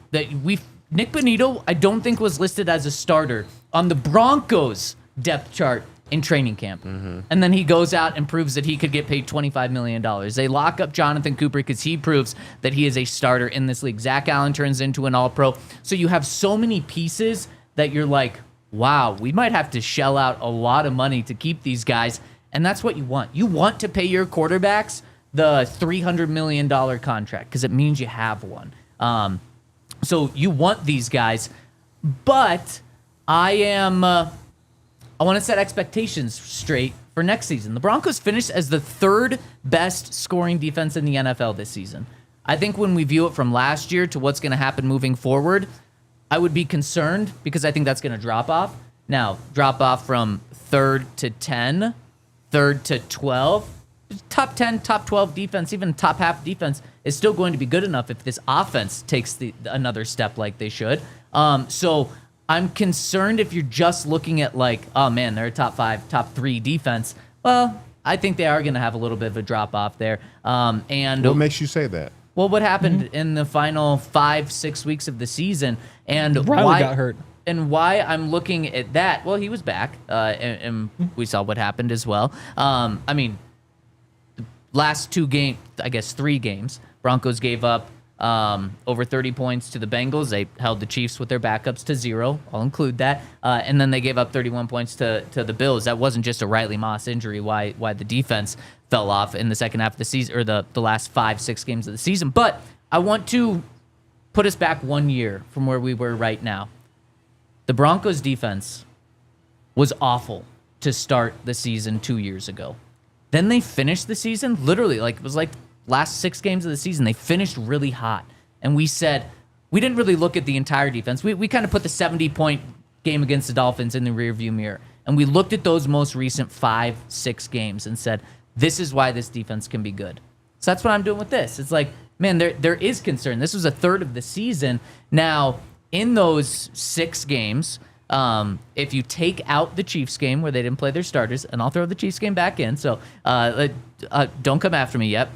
we. Nik Bonitto, I don't think was listed as a starter on the Broncos depth chart in training camp. And then he goes out and proves that he could get paid $25 million. They lock up Jonathan Cooper because he proves that he is a starter in this league. Zach Allen turns into an all-pro. So you have so many pieces that you're like, wow, we might have to shell out a lot of money to keep these guys. And that's what you want. You want to pay your quarterbacks the $300 million contract because it means you have one. So you want these guys, but I want to set expectations straight for next season. The Broncos finished as the 3rd best scoring defense in the NFL this season. I think when we view it from last year to what's going to happen moving forward, I would be concerned because I think that's going to drop off. Now, drop off from 3rd to 10, 3rd to 12. Top 10, top 12 defense, even top half defense is still going to be good enough if this offense takes another step like they should. So I'm concerned if you're just looking at like, oh man, they're a top 5, top 3 defense. Well, I think they are going to have a little bit of a drop off there. And what makes you say that? Well, what happened in the final 5-6 weeks of the season, and Riley got hurt. And why I'm looking at that? Well, he was back, and we saw what happened as well. I mean. Last 2 games, I guess 3 games, Broncos gave up over 30 points to the Bengals. They held the Chiefs with their backups to 0. I'll include that. And then they gave up 31 points to the Bills. That wasn't just a Riley Moss injury, why the defense fell off in the second half of the season, or the last 5-6 games of the season. But I want to put us back 1 year from where we were right now. The Broncos defense was awful to start the season 2 years ago. Then they finished the season, literally, it was like last 6 games of the season, they finished really hot. And we said, we didn't really look at the entire defense. We kind of put the 70-point game against the Dolphins in the rearview mirror. And we looked at those most recent 5-6 games and said, this is why this defense can be good. So that's what I'm doing with this. It's like, man, there is concern. This was a third of the season. Now, in those 6 games, if you take out the Chiefs game where they didn't play their starters, and I'll throw the Chiefs game back in, so don't come after me yet.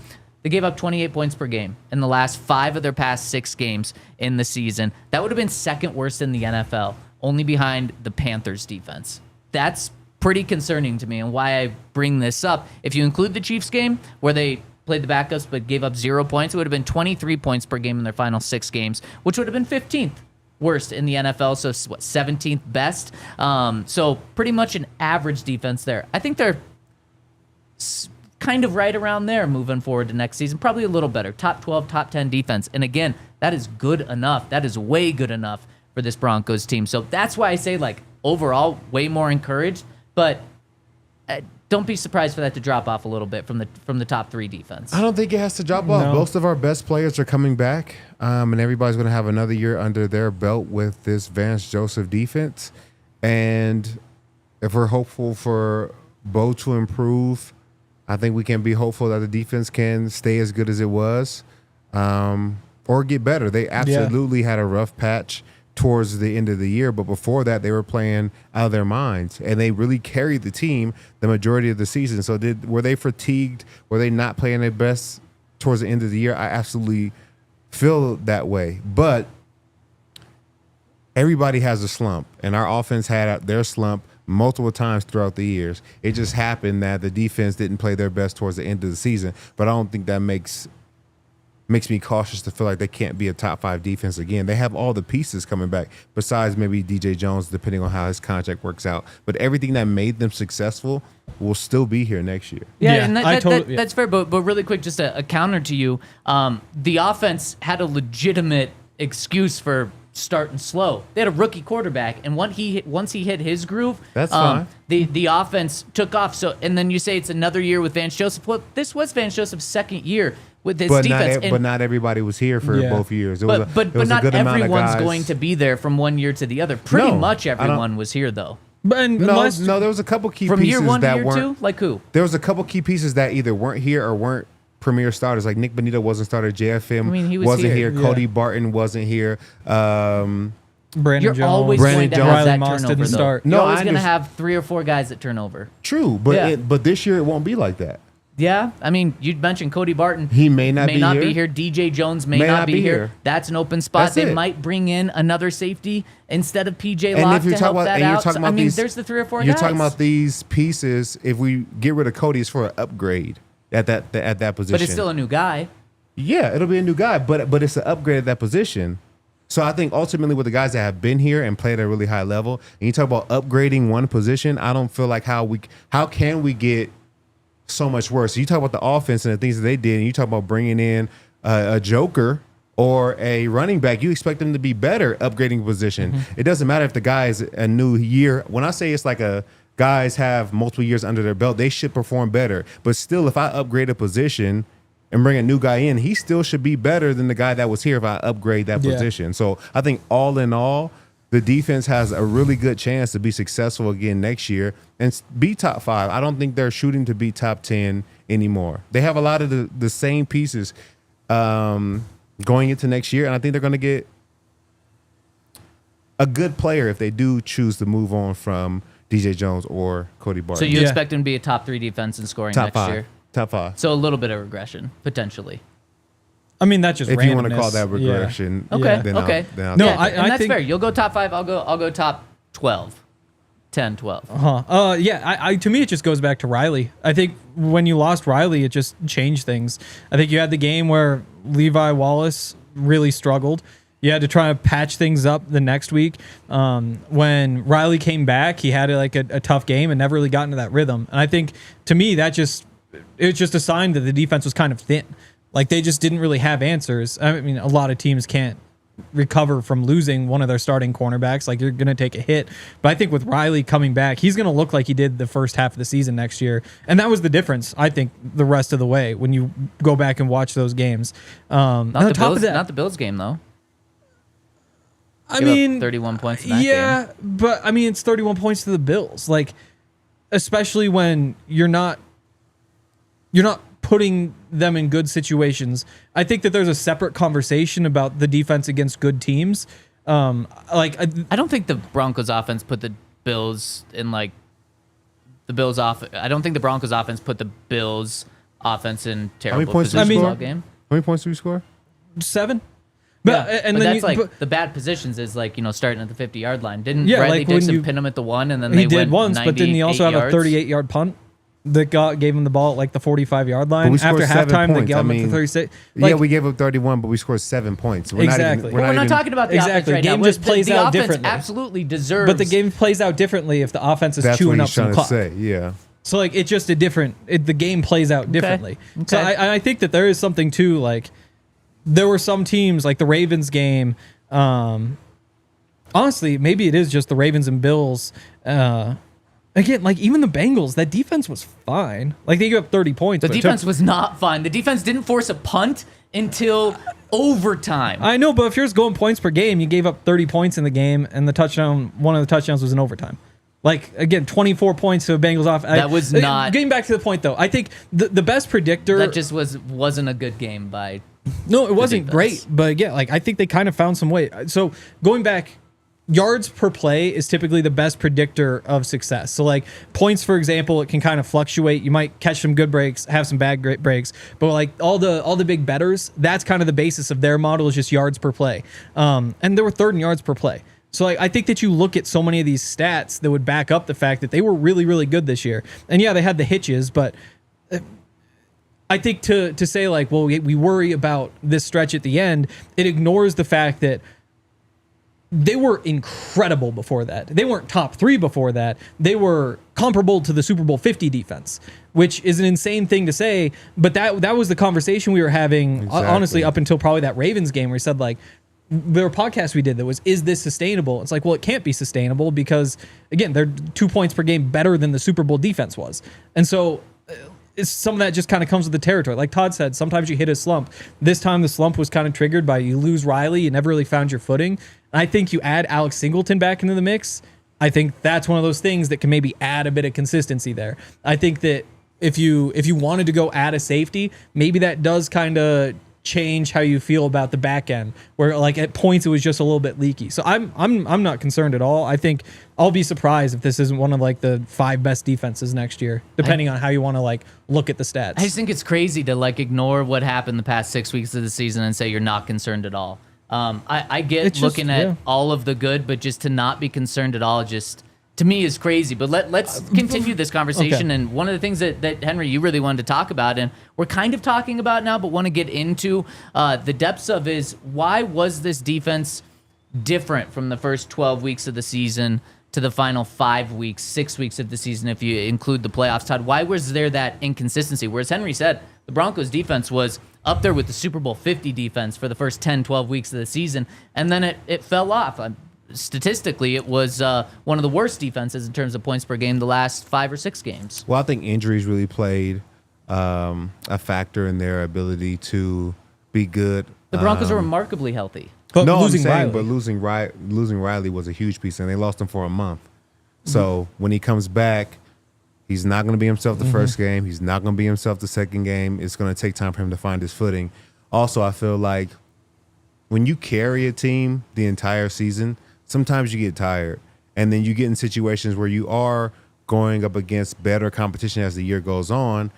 They gave up 28 points per game in the last 5 of their past 6 games in the season. That would have been second worst in the NFL, only behind the Panthers defense. That's pretty concerning to me, and why I bring this up. If you include the Chiefs game where they played the backups but gave up 0 points, it would have been 23 points per game in their final 6 games, which would have been 15th worst in the NFL, so 17th best. So pretty much an average defense there. I think they're kind of right around there moving forward to next season. Probably a little better. Top 12, top 10 defense. And again, that is good enough. That is way good enough for this Broncos team. So that's why I say, overall, way more encouraged. But don't be surprised for that to drop off a little bit from the top 3 defense. I don't think it has to drop off. Most of our best players are coming back, and everybody's going to have another year under their belt with this Vance Joseph defense. And if we're hopeful for Bo to improve, I think we can be hopeful that the defense can stay as good as it was, or get better. They absolutely had a rough patch towards the end of the year, but before that, they were playing out of their minds, and they really carried the team the majority of the season. So were they fatigued? Were they not playing their best towards the end of the year? I absolutely feel that way, but everybody has a slump, and our offense had their slump multiple times throughout the years. It just happened that the defense didn't play their best towards the end of the season, but I don't think that makes me cautious to feel like they can't be a top 5 defense again. They have all the pieces coming back, besides maybe DJ Jones, depending on how his contract works out. But everything that made them successful will still be here next year. Yeah, and that's fair. But really quick, just a counter to you. The offense had a legitimate excuse for starting slow. They had a rookie quarterback, and once he hit his groove, that's fine. The offense took off. So, and then you say it's another year with Vance Joseph. Well, this was Vance Joseph's second year with his defense. But not everybody was here for both years. But not everyone's going to be there from one year to the other. Pretty much everyone was here, though. But unless No, there was a couple key From pieces year one to that year weren't. two? Like who? There was a couple key pieces that either weren't here or weren't premier starters. Like Nik Bonitto wasn't starter. JFM he was wasn't here. here. Cody Barton wasn't here. Brandon You're Jones, always Brandon going to Jones. have Riley that Moss turnover, didn't though. start. You're No, always I going to understand. have 3 or 4 guys that turn over. True, but Yeah. but this year it won't be like that. Yeah, I mean, you mentioned Cody Barton. He may not be here. DJ Jones may not be here. That's an open spot. That's They it. might bring in another safety instead of PJ And Locke if you're to help talking about, that and you're out. talking So, about I mean, these, there's the 3 or 4 you're guys. talking about these pieces. If we get rid of Cody, it's for an upgrade at that position. But it's still a new guy. Yeah, it'll be a new guy, but it's an upgrade at that position. So I think ultimately with the guys that have been here and played at a really high level, and you talk about upgrading one position, I don't feel like how can we get so much worse. So you talk about the offense and the things that they did, and you talk about bringing in a joker or a running back, you expect them to be better upgrading position. It doesn't matter if the guy is a new year. When I say it's like guys have multiple years under their belt, they should perform better. But still, if I upgrade a position and bring a new guy in, he still should be better than the guy that was here if I upgrade that position. So I think all in all, the defense has a really good chance to be successful again next year and be top 5. I don't think they're shooting to be top 10 anymore. They have a lot of the same pieces going into next year, and I think they're going to get a good player if they do choose to move on from DJ Jones or Cody Barton. So you Yeah. expect him to be a top 3 defense in scoring top next 5. year. Top 5. So a little bit of regression, potentially. I mean, that's just If you want to randomness. call that Yeah. regression, Okay, then okay. I'll No, take I- it. and that's think- fair. You'll go top 5. I'll go top 12. 10, 12. Yeah, to me, it just goes back to Riley. I think when you lost Riley, it just changed things. I think you had the game where Levi Wallace really struggled. You had to try to patch things up the next week. When Riley came back, he had a tough game and never really got into that rhythm. And I think, to me, it's just a sign that the defense was kind of thin. Like, they just didn't really have answers. I mean, a lot of teams can't recover from losing one of their starting cornerbacks. Like, you're going to take a hit. But I think with Riley coming back, he's going to look like he did the first half of the season next year. And that was the difference, I think, the rest of the way when you go back and watch those games. Not the Bills game, though. I Give up mean, 31 points in that yeah, game. but I mean, it's 31 points to the Bills. Like, especially when you're not putting them in good situations. I think that there's a separate conversation about the defense against good teams. I don't think the Broncos offense put the Bills in like the Bills off. I don't think the Broncos offense put the Bills offense in terrible points did position we all score? game. How many points did we score? 7. But, and but then that's you, the bad positions is like, starting at the 50-yard line. Didn't Yeah, Bradley like when Dixon you- pin him at the 1 and then he they did went once, but didn't he also have 98 a 38-yard punt that gave him the ball at like the 45-yard line? we scored After 7 halftime, they points. gave I him at mean, the 36. Yeah, we gave up 31, but we scored 7 points. We're Exactly. We're not talking about the Exactly. offense right Game now. just plays the out offense differently. absolutely deserves. But the game plays out differently if the offense is That's chewing what up he's some trying to clock. say. Yeah. So like it's just the game plays out differently. So Okay. I think that there is something too. Like there were some teams like the Ravens game. Honestly, maybe it is just the Ravens and Bills. Again, like even the Bengals, that defense was fine. Like they gave up 30 points. The but it defense took- was not fine. The defense didn't force a punt until overtime. I know, but if you're just going points per game, you gave up 30 points in the game, and one of the touchdowns was in overtime. Like again, 24 points to a Bengals off. That was not- Getting back to the point though, I think the best predictor. That just wasn't a good game by. No, it wasn't defense. great, but yeah, like I think they kind of found some way. So going back, yards per play is typically the best predictor of success. So like points, for example, it can kind of fluctuate. You might catch some good breaks, have some bad great breaks, but like all the big bettors, that's kind of the basis of their model is just yards per play. And they were third in yards per play. So like, I think that you look at so many of these stats that would back up the fact that they were really, really good this year. And yeah, they had the hitches, but I think to say like, well, we worry about this stretch at the end, it ignores the fact that they were incredible before that. They weren't top 3 before that. They were comparable to the Super Bowl 50 defense, which is an insane thing to say. But that was the conversation we were having, honestly, up until probably that Ravens game where we said like, there were podcasts we did that was, is this sustainable? It's like, well, it can't be sustainable because, again, they're 2 points per game better than the Super Bowl defense was. And so some of that just kind of comes with the territory. Like Todd said, sometimes you hit a slump. This time the slump was kind of triggered by you lose Riley. You never really found your footing. And I think you add Alex Singleton back into the mix. I think that's one of those things that can maybe add a bit of consistency there. I think that if you wanted to go add a safety, maybe that does kind of change how you feel about the back end, where like at points it was just a little bit leaky. So I'm not concerned at all. I think I'll be surprised if this isn't one of like the 5 best defenses next year, depending on how you want to like look at the stats. I just think it's crazy to like ignore what happened the past 6 weeks of the season and say you're not concerned at all. I get It's just- looking at yeah. all of the good, but just to not be concerned at all, just to me is crazy. But let's continue this conversation. Okay. And one of the things that Henry, you really wanted to talk about, and we're kind of talking about now, but want to get into the depths of, is why was this defense different from the first 12 weeks of the season to the final 5 weeks, 6 weeks of the season, if you include the playoffs? Todd, why was there that inconsistency? Whereas Henry said the Broncos defense was up there with the Super Bowl 50 defense for the first 10, 12 weeks of the season, and then it fell off. Statistically, it was one of the worst defenses in terms of points per game the last 5 or 6 games. Well, I think injuries really played a factor in their ability to be good. The Broncos are remarkably healthy. But No, losing I'm saying, Riley. but losing Riley was a huge piece, and they lost him for a month. So when he comes back, he's not going to be himself the first game. He's not going to be himself the second game. It's going to take time for him to find his footing. Also, I feel like when you carry a team the entire season, sometimes you get tired, and then you get in situations where you are going up against better competition as the year goes on.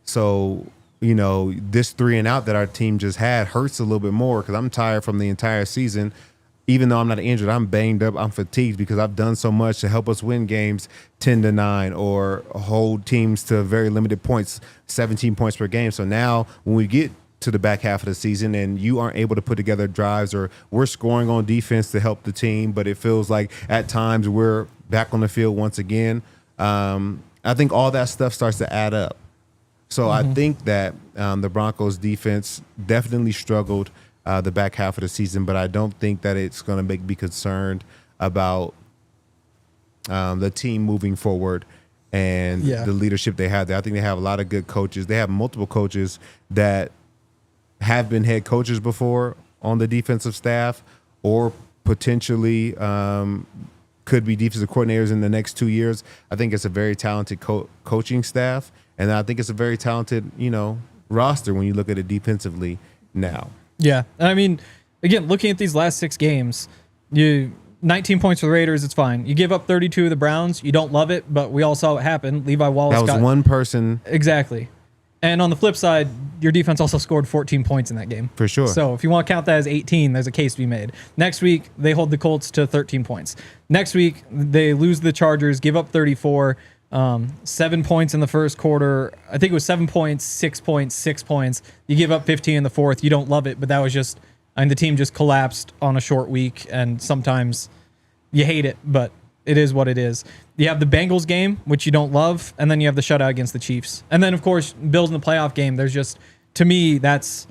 So, you know, this 3 and out that our team just had hurts a little bit more because I'm tired from the entire season. Even though I'm not injured, I'm banged up, I'm fatigued because I've done so much to help us win games 10-9 or hold teams to very limited points, 17 points per game. So now when we get to the back half of the season and you aren't able to put together drives, or we're scoring on defense to help the team, but it feels like at times we're back on the field once again, I think all that stuff starts to add up. So I think that the Broncos defense definitely struggled the back half of the season, but I don't think that it's going to make me concerned about the team moving forward and the leadership they have there. I think they have a lot of good coaches. They have multiple coaches that have been head coaches before on the defensive staff, or potentially could be defensive coordinators in the next 2 years. I think it's a very talented coaching staff, and I think it's a very talented, roster when you look at it defensively now. Yeah. I mean, again, looking at these last 6 games, 19 points for the Raiders, it's fine. You give up 32 to the Browns. You don't love it, but we all saw what happened. Levi Wallace That was one person. Exactly. And on the flip side, your defense also scored 14 points in that game. For sure. So if you want to count that as 18, there's a case to be made. Next week, they hold the Colts to 13 points. Next week, they lose the Chargers, give up 34, 7 points in the first quarter. I think it was 7 points, 6 points, 6 points. You give up 15 in the fourth. You don't love it, but that was just, the team just collapsed on a short week, and sometimes you hate it, but it is what it is. You have the Bengals game, which you don't love, and then you have the shutout against the Chiefs. And then, of course, Bills in the playoff game. There's just, to me, there's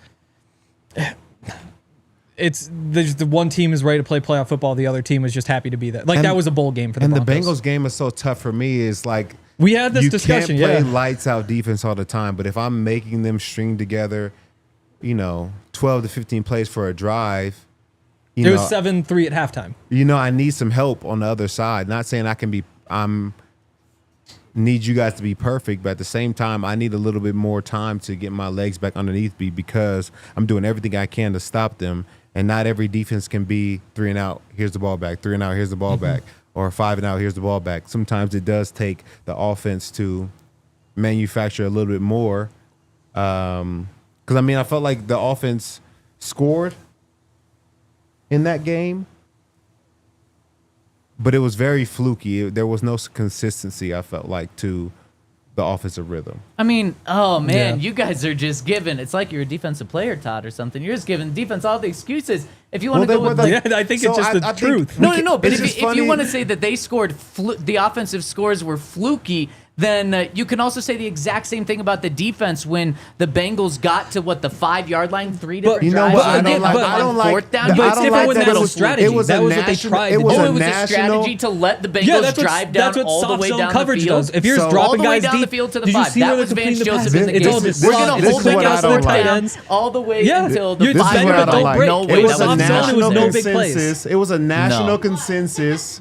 the one team is ready to play playoff football. The other team was just happy to be there. That was a bowl game for the Broncos. And the Bengals game is so tough for me. Is like, we had this discussion. You can't play lights out defense all the time, but if I'm making them string together, 12 to 15 plays for a drive, it was 7-3 at halftime. I need some help on the other side. Not saying need you guys to be perfect, but at the same time, I need a little bit more time to get my legs back underneath me because I'm doing everything I can to stop them. And not every defense can be 3 and out, here's the ball back, 3 and out, here's the ball back, or 5 and out, here's the ball back. Sometimes it does take the offense to manufacture a little bit more. Because, I felt like the offense scored in that game, but it was very fluky. There was no consistency, I felt like, to the offensive rhythm. Oh, man, Yeah. you guys are just giving, it's like you're a defensive player, Todd, or something. You're just giving defense all the excuses. If you want to go with I think it's just the truth. No, but It's if just you funny. want to say that they scored, the offensive scores were fluky, then you can also say the exact same thing about the defense when the Bengals got to, the 5-yard line, 3 different You know drives. what? I and don't then like. on I don't like. fourth down, I you it's don't different like when that. that It was strategy. It was That a was what they national. tried to It do. was Oh, a it was a national. strategy to let the Bengals drive down that's what all the soft way zone down coverage the field. does. If you're So- dropping all the way guys down deep, the field to the did you 5. see That where was the Vance between the Joseph passes? in the It's game. all This is- We're this going to is hold them what down I to don't the like. touchdowns all the way Yeah. until the You're This is 5 what I yard don't line. like. No It way. was That soft was zone. It was national. no big plays. It was a national No. consensus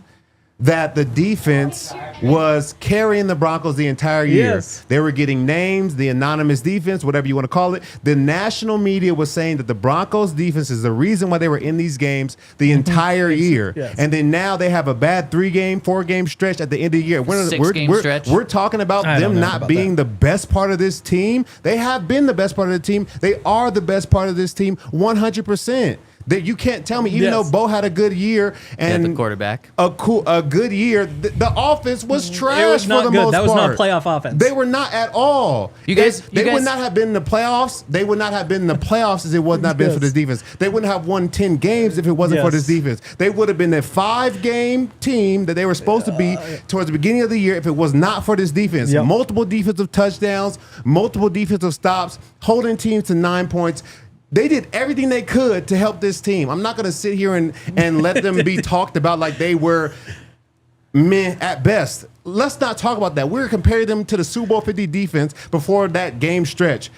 that the defense was carrying the Broncos the entire year. Yes. They were getting names, the anonymous defense, whatever you want to call it. The national media was saying that the Broncos defense is the reason why they were in these games the entire year. Yes. And then now they have a bad 4-game stretch at the end of the year. Six-game stretch. We're talking about I don't them know not about being that. the best part of this team. They have been the best part of the team. They are the best part of this team 100%. That you can't tell me, even Yes. though Bo had a good year and the quarterback. a good year, the offense was trash It was not for the good. most That was part. not playoff offense. They were not at all. You guys- they you guys- would not have been in the playoffs. They would not have been in the playoffs if it was not been for this defense. They wouldn't have won 10 games if it wasn't for this Yes. defense. They would have been a 5-game team that they were supposed to be towards the beginning of the year if it was not for this defense. Yep. Multiple defensive touchdowns, multiple defensive stops, holding teams to 9 points. They did everything they could to help this team. I'm not going to sit here and let them be talked about like they were meh at best. Let's not talk about that. We're comparing them to the Super Bowl 50 defense before that game stretch.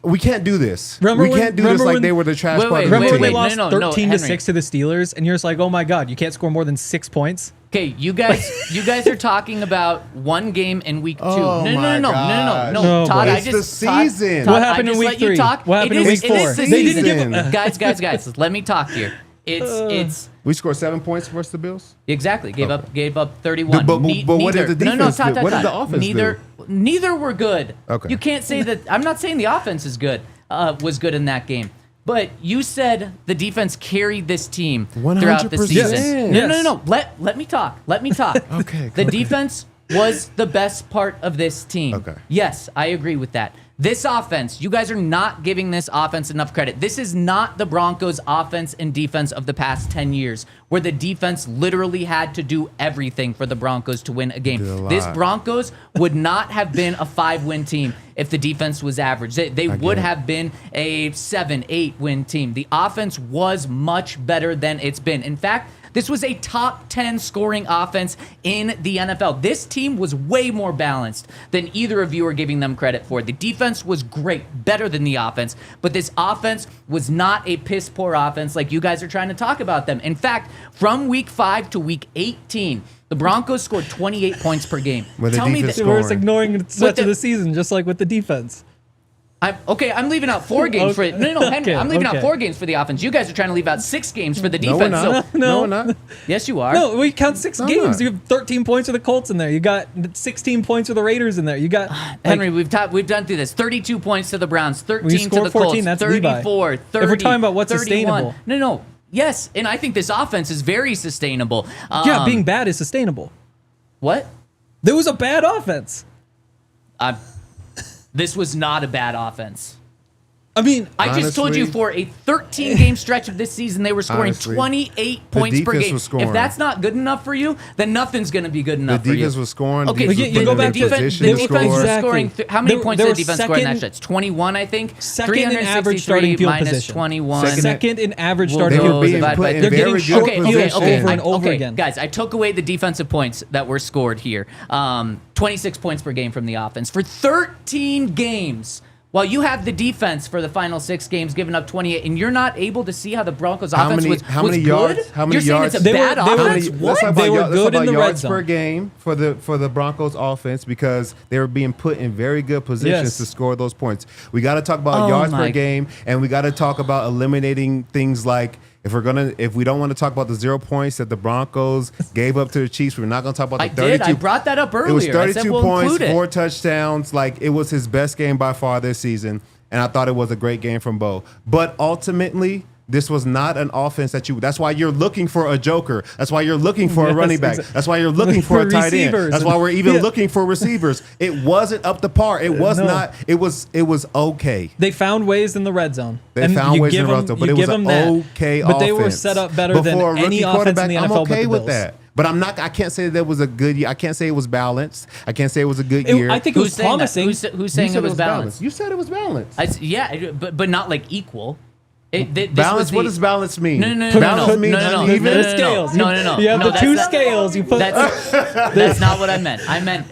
We can't do this. We can't do this like they were the trash part of the Remember team. when they wait, lost no, 13 to Henry. 6 to the Steelers, and you're just like, oh my God, you can't score more than 6 points? Okay, you guys are talking about one game in week 2. Oh my gosh. No, Todd. boy. I It's just the Todd, season. Todd, What happened I in just week let you 3? talk. What happened It in is- week it 4? is the They didn't season. give up- guys, let me talk here. It's We scored 7 points versus the Bills. exactly gave up 31. But what did the defense Todd, do? What did Todd. the offense Neither were good. Okay. You can't say that. I'm not saying the offense is good. Was good in that game. But you said the defense carried this team throughout the 100%. season. Yes. No. Let me talk. Okay, The go defense was the best part of this team. Okay. Yes, I agree with that. This offense, you guys are not giving this offense enough credit. This is not the Broncos' offense and defense of the past 10 years, where the defense literally had to do everything for the Broncos to win a game. Did a lot. This Broncos would not have been a 5-win team if the defense was average. They would have been a 7-8 win team. The offense was much better than it's been. In fact, this was a top 10 scoring offense in the NFL. This team was way more balanced than either of you are giving them credit for. The defense was great, better than the offense, but this offense was not a piss poor offense like you guys are trying to talk about them. In fact, from week 5 to week 18, the Broncos scored 28 points per game. But the Tell me defense that. We're just Scoring. ignoring the stretch the- of the season, just like with the defense. I'm leaving out 4 games for it. No, Henry, Okay, I'm leaving out okay. 4 games for the offense. You guys are trying to leave out 6 games for the No, defense. we're not. So, No, we're not. yes, you are. No, we count 6 No, games. not. You have 13 points for the Colts in there. You got 16 points for the Raiders in there. You got Henry, we've done through this. 32 points to the Browns, 13 to scored the 14, Colts, that's Levi. 34, 30. If we're talking about what's 31. sustainable. No. Yes, and I think this offense is very sustainable. yeah, being bad is sustainable. What? There was a bad offense. This was not a bad offense. I mean, I just told you Honestly- for a 13-game stretch of this season, they were scoring Honestly, 28 points per defense game. was scoring. If that's not good enough for you, then nothing's going to be good The enough for you. defense was scoring. Okay, defense you was go putting them back in to- position they to were score. was Exactly. scoring. How many points they did were the defense score in that second- stretch? 21, I think. Second in average starting 363 field minus position. 21. Second in average Will starting They go were field being divided put by in They're very getting good short okay, position position. over and over again. Guys, I took away the defensive points that were scored here. 26 points per game from the offense for 13 games. While you have the defense for the final 6 games giving up 28, and you're not able to see how the Broncos offense was many good? yards? How many You're saying yards? it's a They were- bad they were- offense? Let's What? talk about They were let's talk good in about the red yards zone. per game for the Broncos offense because they were being put in very good positions Yes. to score those points. We got to talk about Oh yards per my- game, and we got to talk about eliminating things like if we don't want to talk about the 0 points that the Broncos gave up to the Chiefs, we're not going to talk about the I 32. did. I brought that up earlier. It was I 32 said we'll points, include it. 4 touchdowns. Like it was his best game by far this season, and I thought it was a great game from Bo. But ultimately, this was not an offense that's why you're looking for a joker. That's why you're looking for a Yes, running back. exactly. That's why you're looking for a tight end. Receivers. That's why we're even Yeah. looking for receivers. It wasn't up to par. It was No. not. It was okay. They found ways in the red zone. They And found you ways in give the red them- zone, but you it was give an them that. okay But offense. they were set up better than Before a any rookie offense in quarterback, the I'm NFL okay but the with Bills. that. But I can't say that was a good year. I can't say it was balanced. I can't say it was a good year. I think it Who's was saying that? promising. Who's You saying said it was balanced? You said it was balanced. Yeah, but not like equal. Balance. What does balance mean? No. Balance means uneven? The scales. No. You have No, the two that's not- scales. You put. That's not what I meant. I meant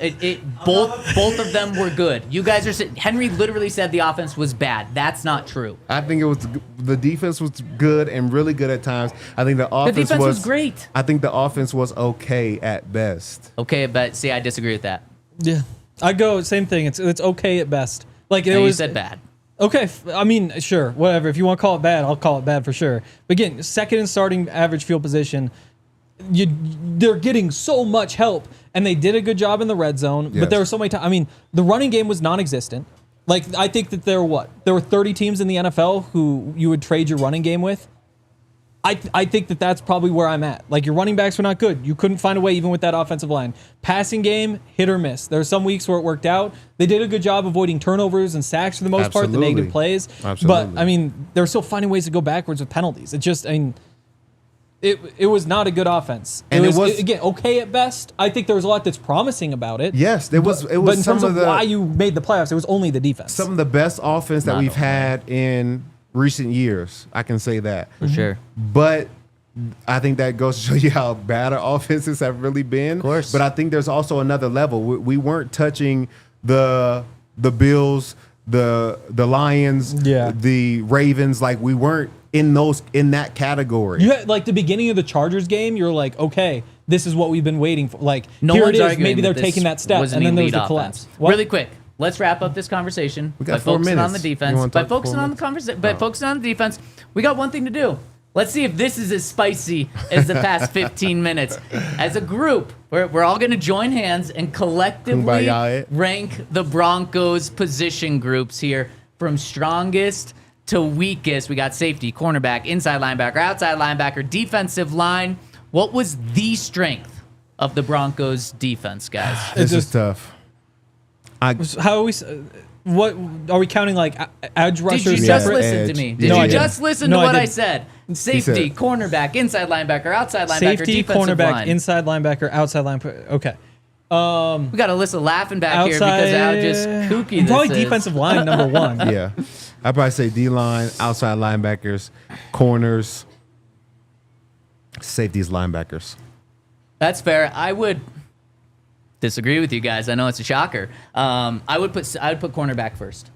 both of them were good. You guys are Henry literally said the offense was bad. That's not true. I think it was the defense was good and really good at times. I think the offense defense was great. I think the offense was okay at best. Okay, but see, I disagree with that. Yeah, I go same thing. It's okay at best. Like it No, you was said bad. Okay, I mean, sure, whatever. If you want to call it bad, I'll call it bad for sure. But again, second in starting average field position, they're getting so much help, and they did a good job in the red zone. Yes. But there were so many times. I mean, the running game was non-existent. Like I think that there were 30 teams in the NFL who you would trade your running game with. I think that that's probably where I'm at. Like your running backs were not good. You couldn't find a way even with that offensive line. Passing game, hit or miss. There were some weeks where it worked out. They did a good job avoiding turnovers and sacks for the most part, the Absolutely. negative plays. Absolutely. But I mean, they're still finding ways to go backwards with penalties. It just, I mean, it was not a good offense. And it was again okay at best. I think there was a lot that's promising about it. Yes, it was. It was But in some terms of the why you made the playoffs, it was only the defense. some of the best offense that Not we've only. had in recent years. I can say that. For sure. But I think that goes to show you how bad our offenses have really been. Of course. But I think there's also another level. We weren't touching the Bills, the Lions, Yeah. the Ravens. Like we weren't in that category. You had, like the beginning of the Chargers game, you're like, okay, this is what we've been waiting for. Like No here one's it is. arguing Maybe they're that this taking that step, was and an then there's elite the collapse. offense. What? Really quick, let's wrap up this conversation We got by 4 focusing on the minutes. You defense. wanna By talk for 4 focusing on the minutes? conversation, by focusing on the defense, we got one thing to do. Let's see if this is as spicy as the past 15 minutes. As a group, we're all going to join hands and collectively Kumbaya. rank the Broncos position groups here from strongest to weakest. We got safety, cornerback, inside linebacker, outside linebacker, defensive line. What was the strength of the Broncos defense, guys? This is tough. How are we? What are we counting? Like edge rushers? Did you Yeah, just listen edge. to me? Did No, I you didn't. just listen No, to I what I didn't. said? Safety, said- cornerback, inside linebacker, outside linebacker, Safety, defensive cornerback, line. inside linebacker, outside linebacker. Okay. We got Alyssa laughing back here because of how just kooky this Probably is. defensive line number one. Yeah. I'd probably say D-line, outside linebackers, corners, safeties, linebackers. That's fair. I would disagree with you guys. I know it's a shocker. I would put cornerback first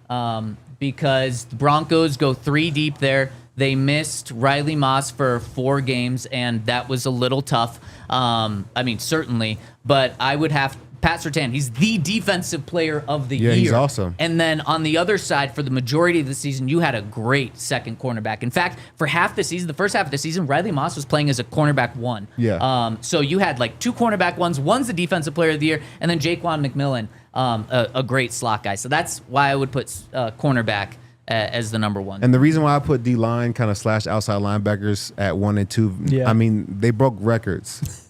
because the Broncos go 3 deep there. They missed Riley Moss for 4 games, and that was a little tough. I mean, certainly, but I would have Pat Surtain. He's the defensive player of the year. Yeah, he's awesome. And then on the other side, for the majority of the season, you had a great second cornerback. In fact, for half the season, the first half of the season, Riley Moss was playing as a cornerback 1. Yeah. So you had like 2 cornerback ones. One's the defensive player of the year, and then Jaquan McMillan, a great slot guy. So that's why I would put cornerback as the number 1. And the reason why I put D-line kind of slash outside linebackers at 1 and 2, Yeah. I mean, they broke records.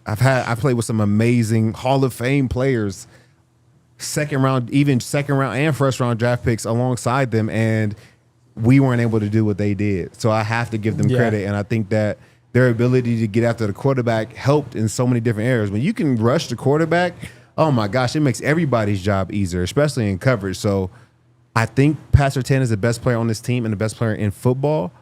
I played with some amazing Hall of Fame players, second round and first round draft picks alongside them, and we weren't able to do what they did. So I have to give them Yeah. credit, and I think that their ability to get after the quarterback helped in so many different areas. When you can rush the quarterback, oh my gosh, it makes everybody's job easier, especially in coverage. So I think Pat Surtain is the best player on this team and the best player in football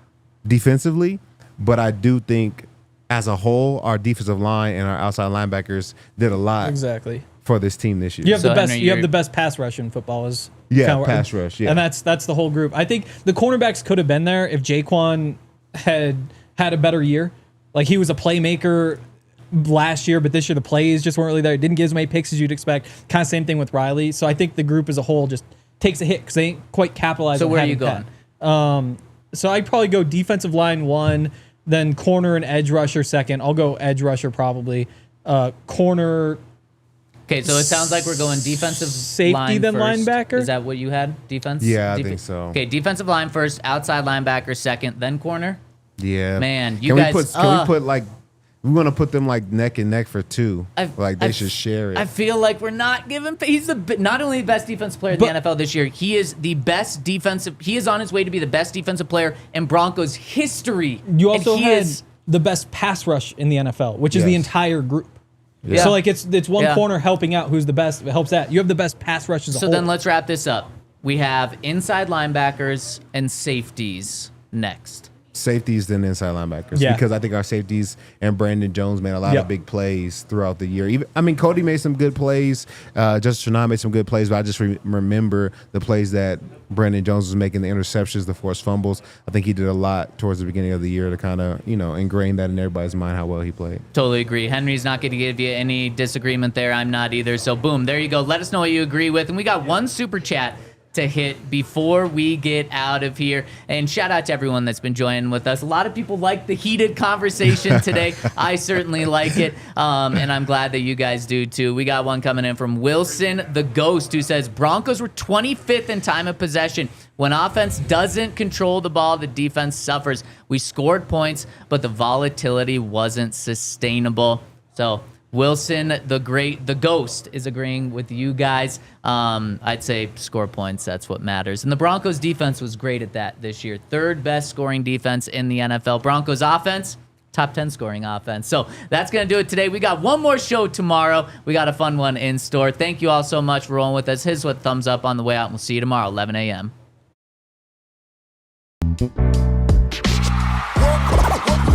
defensively, but I do think as a whole, our defensive line and our outside linebackers did a lot Exactly. for this team this year. You have So, the best. Henry, You have you're- the best pass rush in football. Is Yeah, kinda pass rush, yeah. and that's the whole group. I think the cornerbacks could have been there if Jaquan had a better year. Like he was a playmaker last year, but this year the plays just weren't really there. Didn't get as many picks as you'd expect. Kind of same thing with Riley. So I think the group as a whole just takes a hit because they ain't quite capitalized. So on where are having you Pat. So I'd probably go defensive line 1, then corner and edge rusher 2nd. I'll go edge rusher probably. Corner. Okay, so it sounds like we're going defensive Safety, line then first. linebacker? Is that what you had? Defense? Yeah, I think so. Okay, defensive line first, outside linebacker second, then corner. Yeah, Man, you can guys- Can we put like we want to put them like neck and neck for 2? Like they I- should share it. I feel like we're not giving. He's not only the best defensive player in But- the NFL this year. He is the best defensive. He is on his way to be the best defensive player in Broncos history. You And also he had is- the best pass rush in the NFL, which is the Yes. entire group. Yeah. So like it's one Yeah. corner helping out who's the best helps that. You have the best pass rush as a So whole. then let's wrap this up. We have inside linebackers and safeties. next? Safeties than inside linebackers, Yeah. because I think our safeties and Brandon Jones made a lot Yep. of big plays throughout the year. Cody made some good plays. Justin Ternay made some good plays, but I just remember the plays that Brandon Jones was making, the interceptions, the forced fumbles. I think he did a lot towards the beginning of the year to kind of, ingrain that in everybody's mind how well he played. Totally agree. Henry's not going to give you any disagreement there. I'm not either. So boom, there you go. Let us know what you agree with. And we got one super chat to hit before we get out of here. And shout out to everyone that's been joining with us. A lot of people like the heated conversation today. I certainly like it. And I'm glad that you guys do too. We got one coming in from Wilson the Ghost, who says Broncos were 25th in time of possession. When offense doesn't control the ball, the defense suffers. We scored points, but the volatility wasn't sustainable. So Wilson, the Ghost, is agreeing with you guys. I'd say score points. That's what matters. And the Broncos defense was great at that this year. Third best scoring defense in the NFL. Broncos offense, top 10 scoring offense. So that's going to do it today. We got one more show tomorrow. We got a fun one in store. Thank you all so much for rolling with us. Hit us with a thumbs up on the way out, and we'll see you tomorrow, 11 a.m.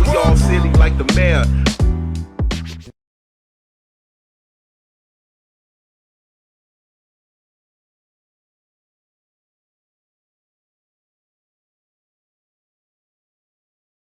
We all silly like the mayor.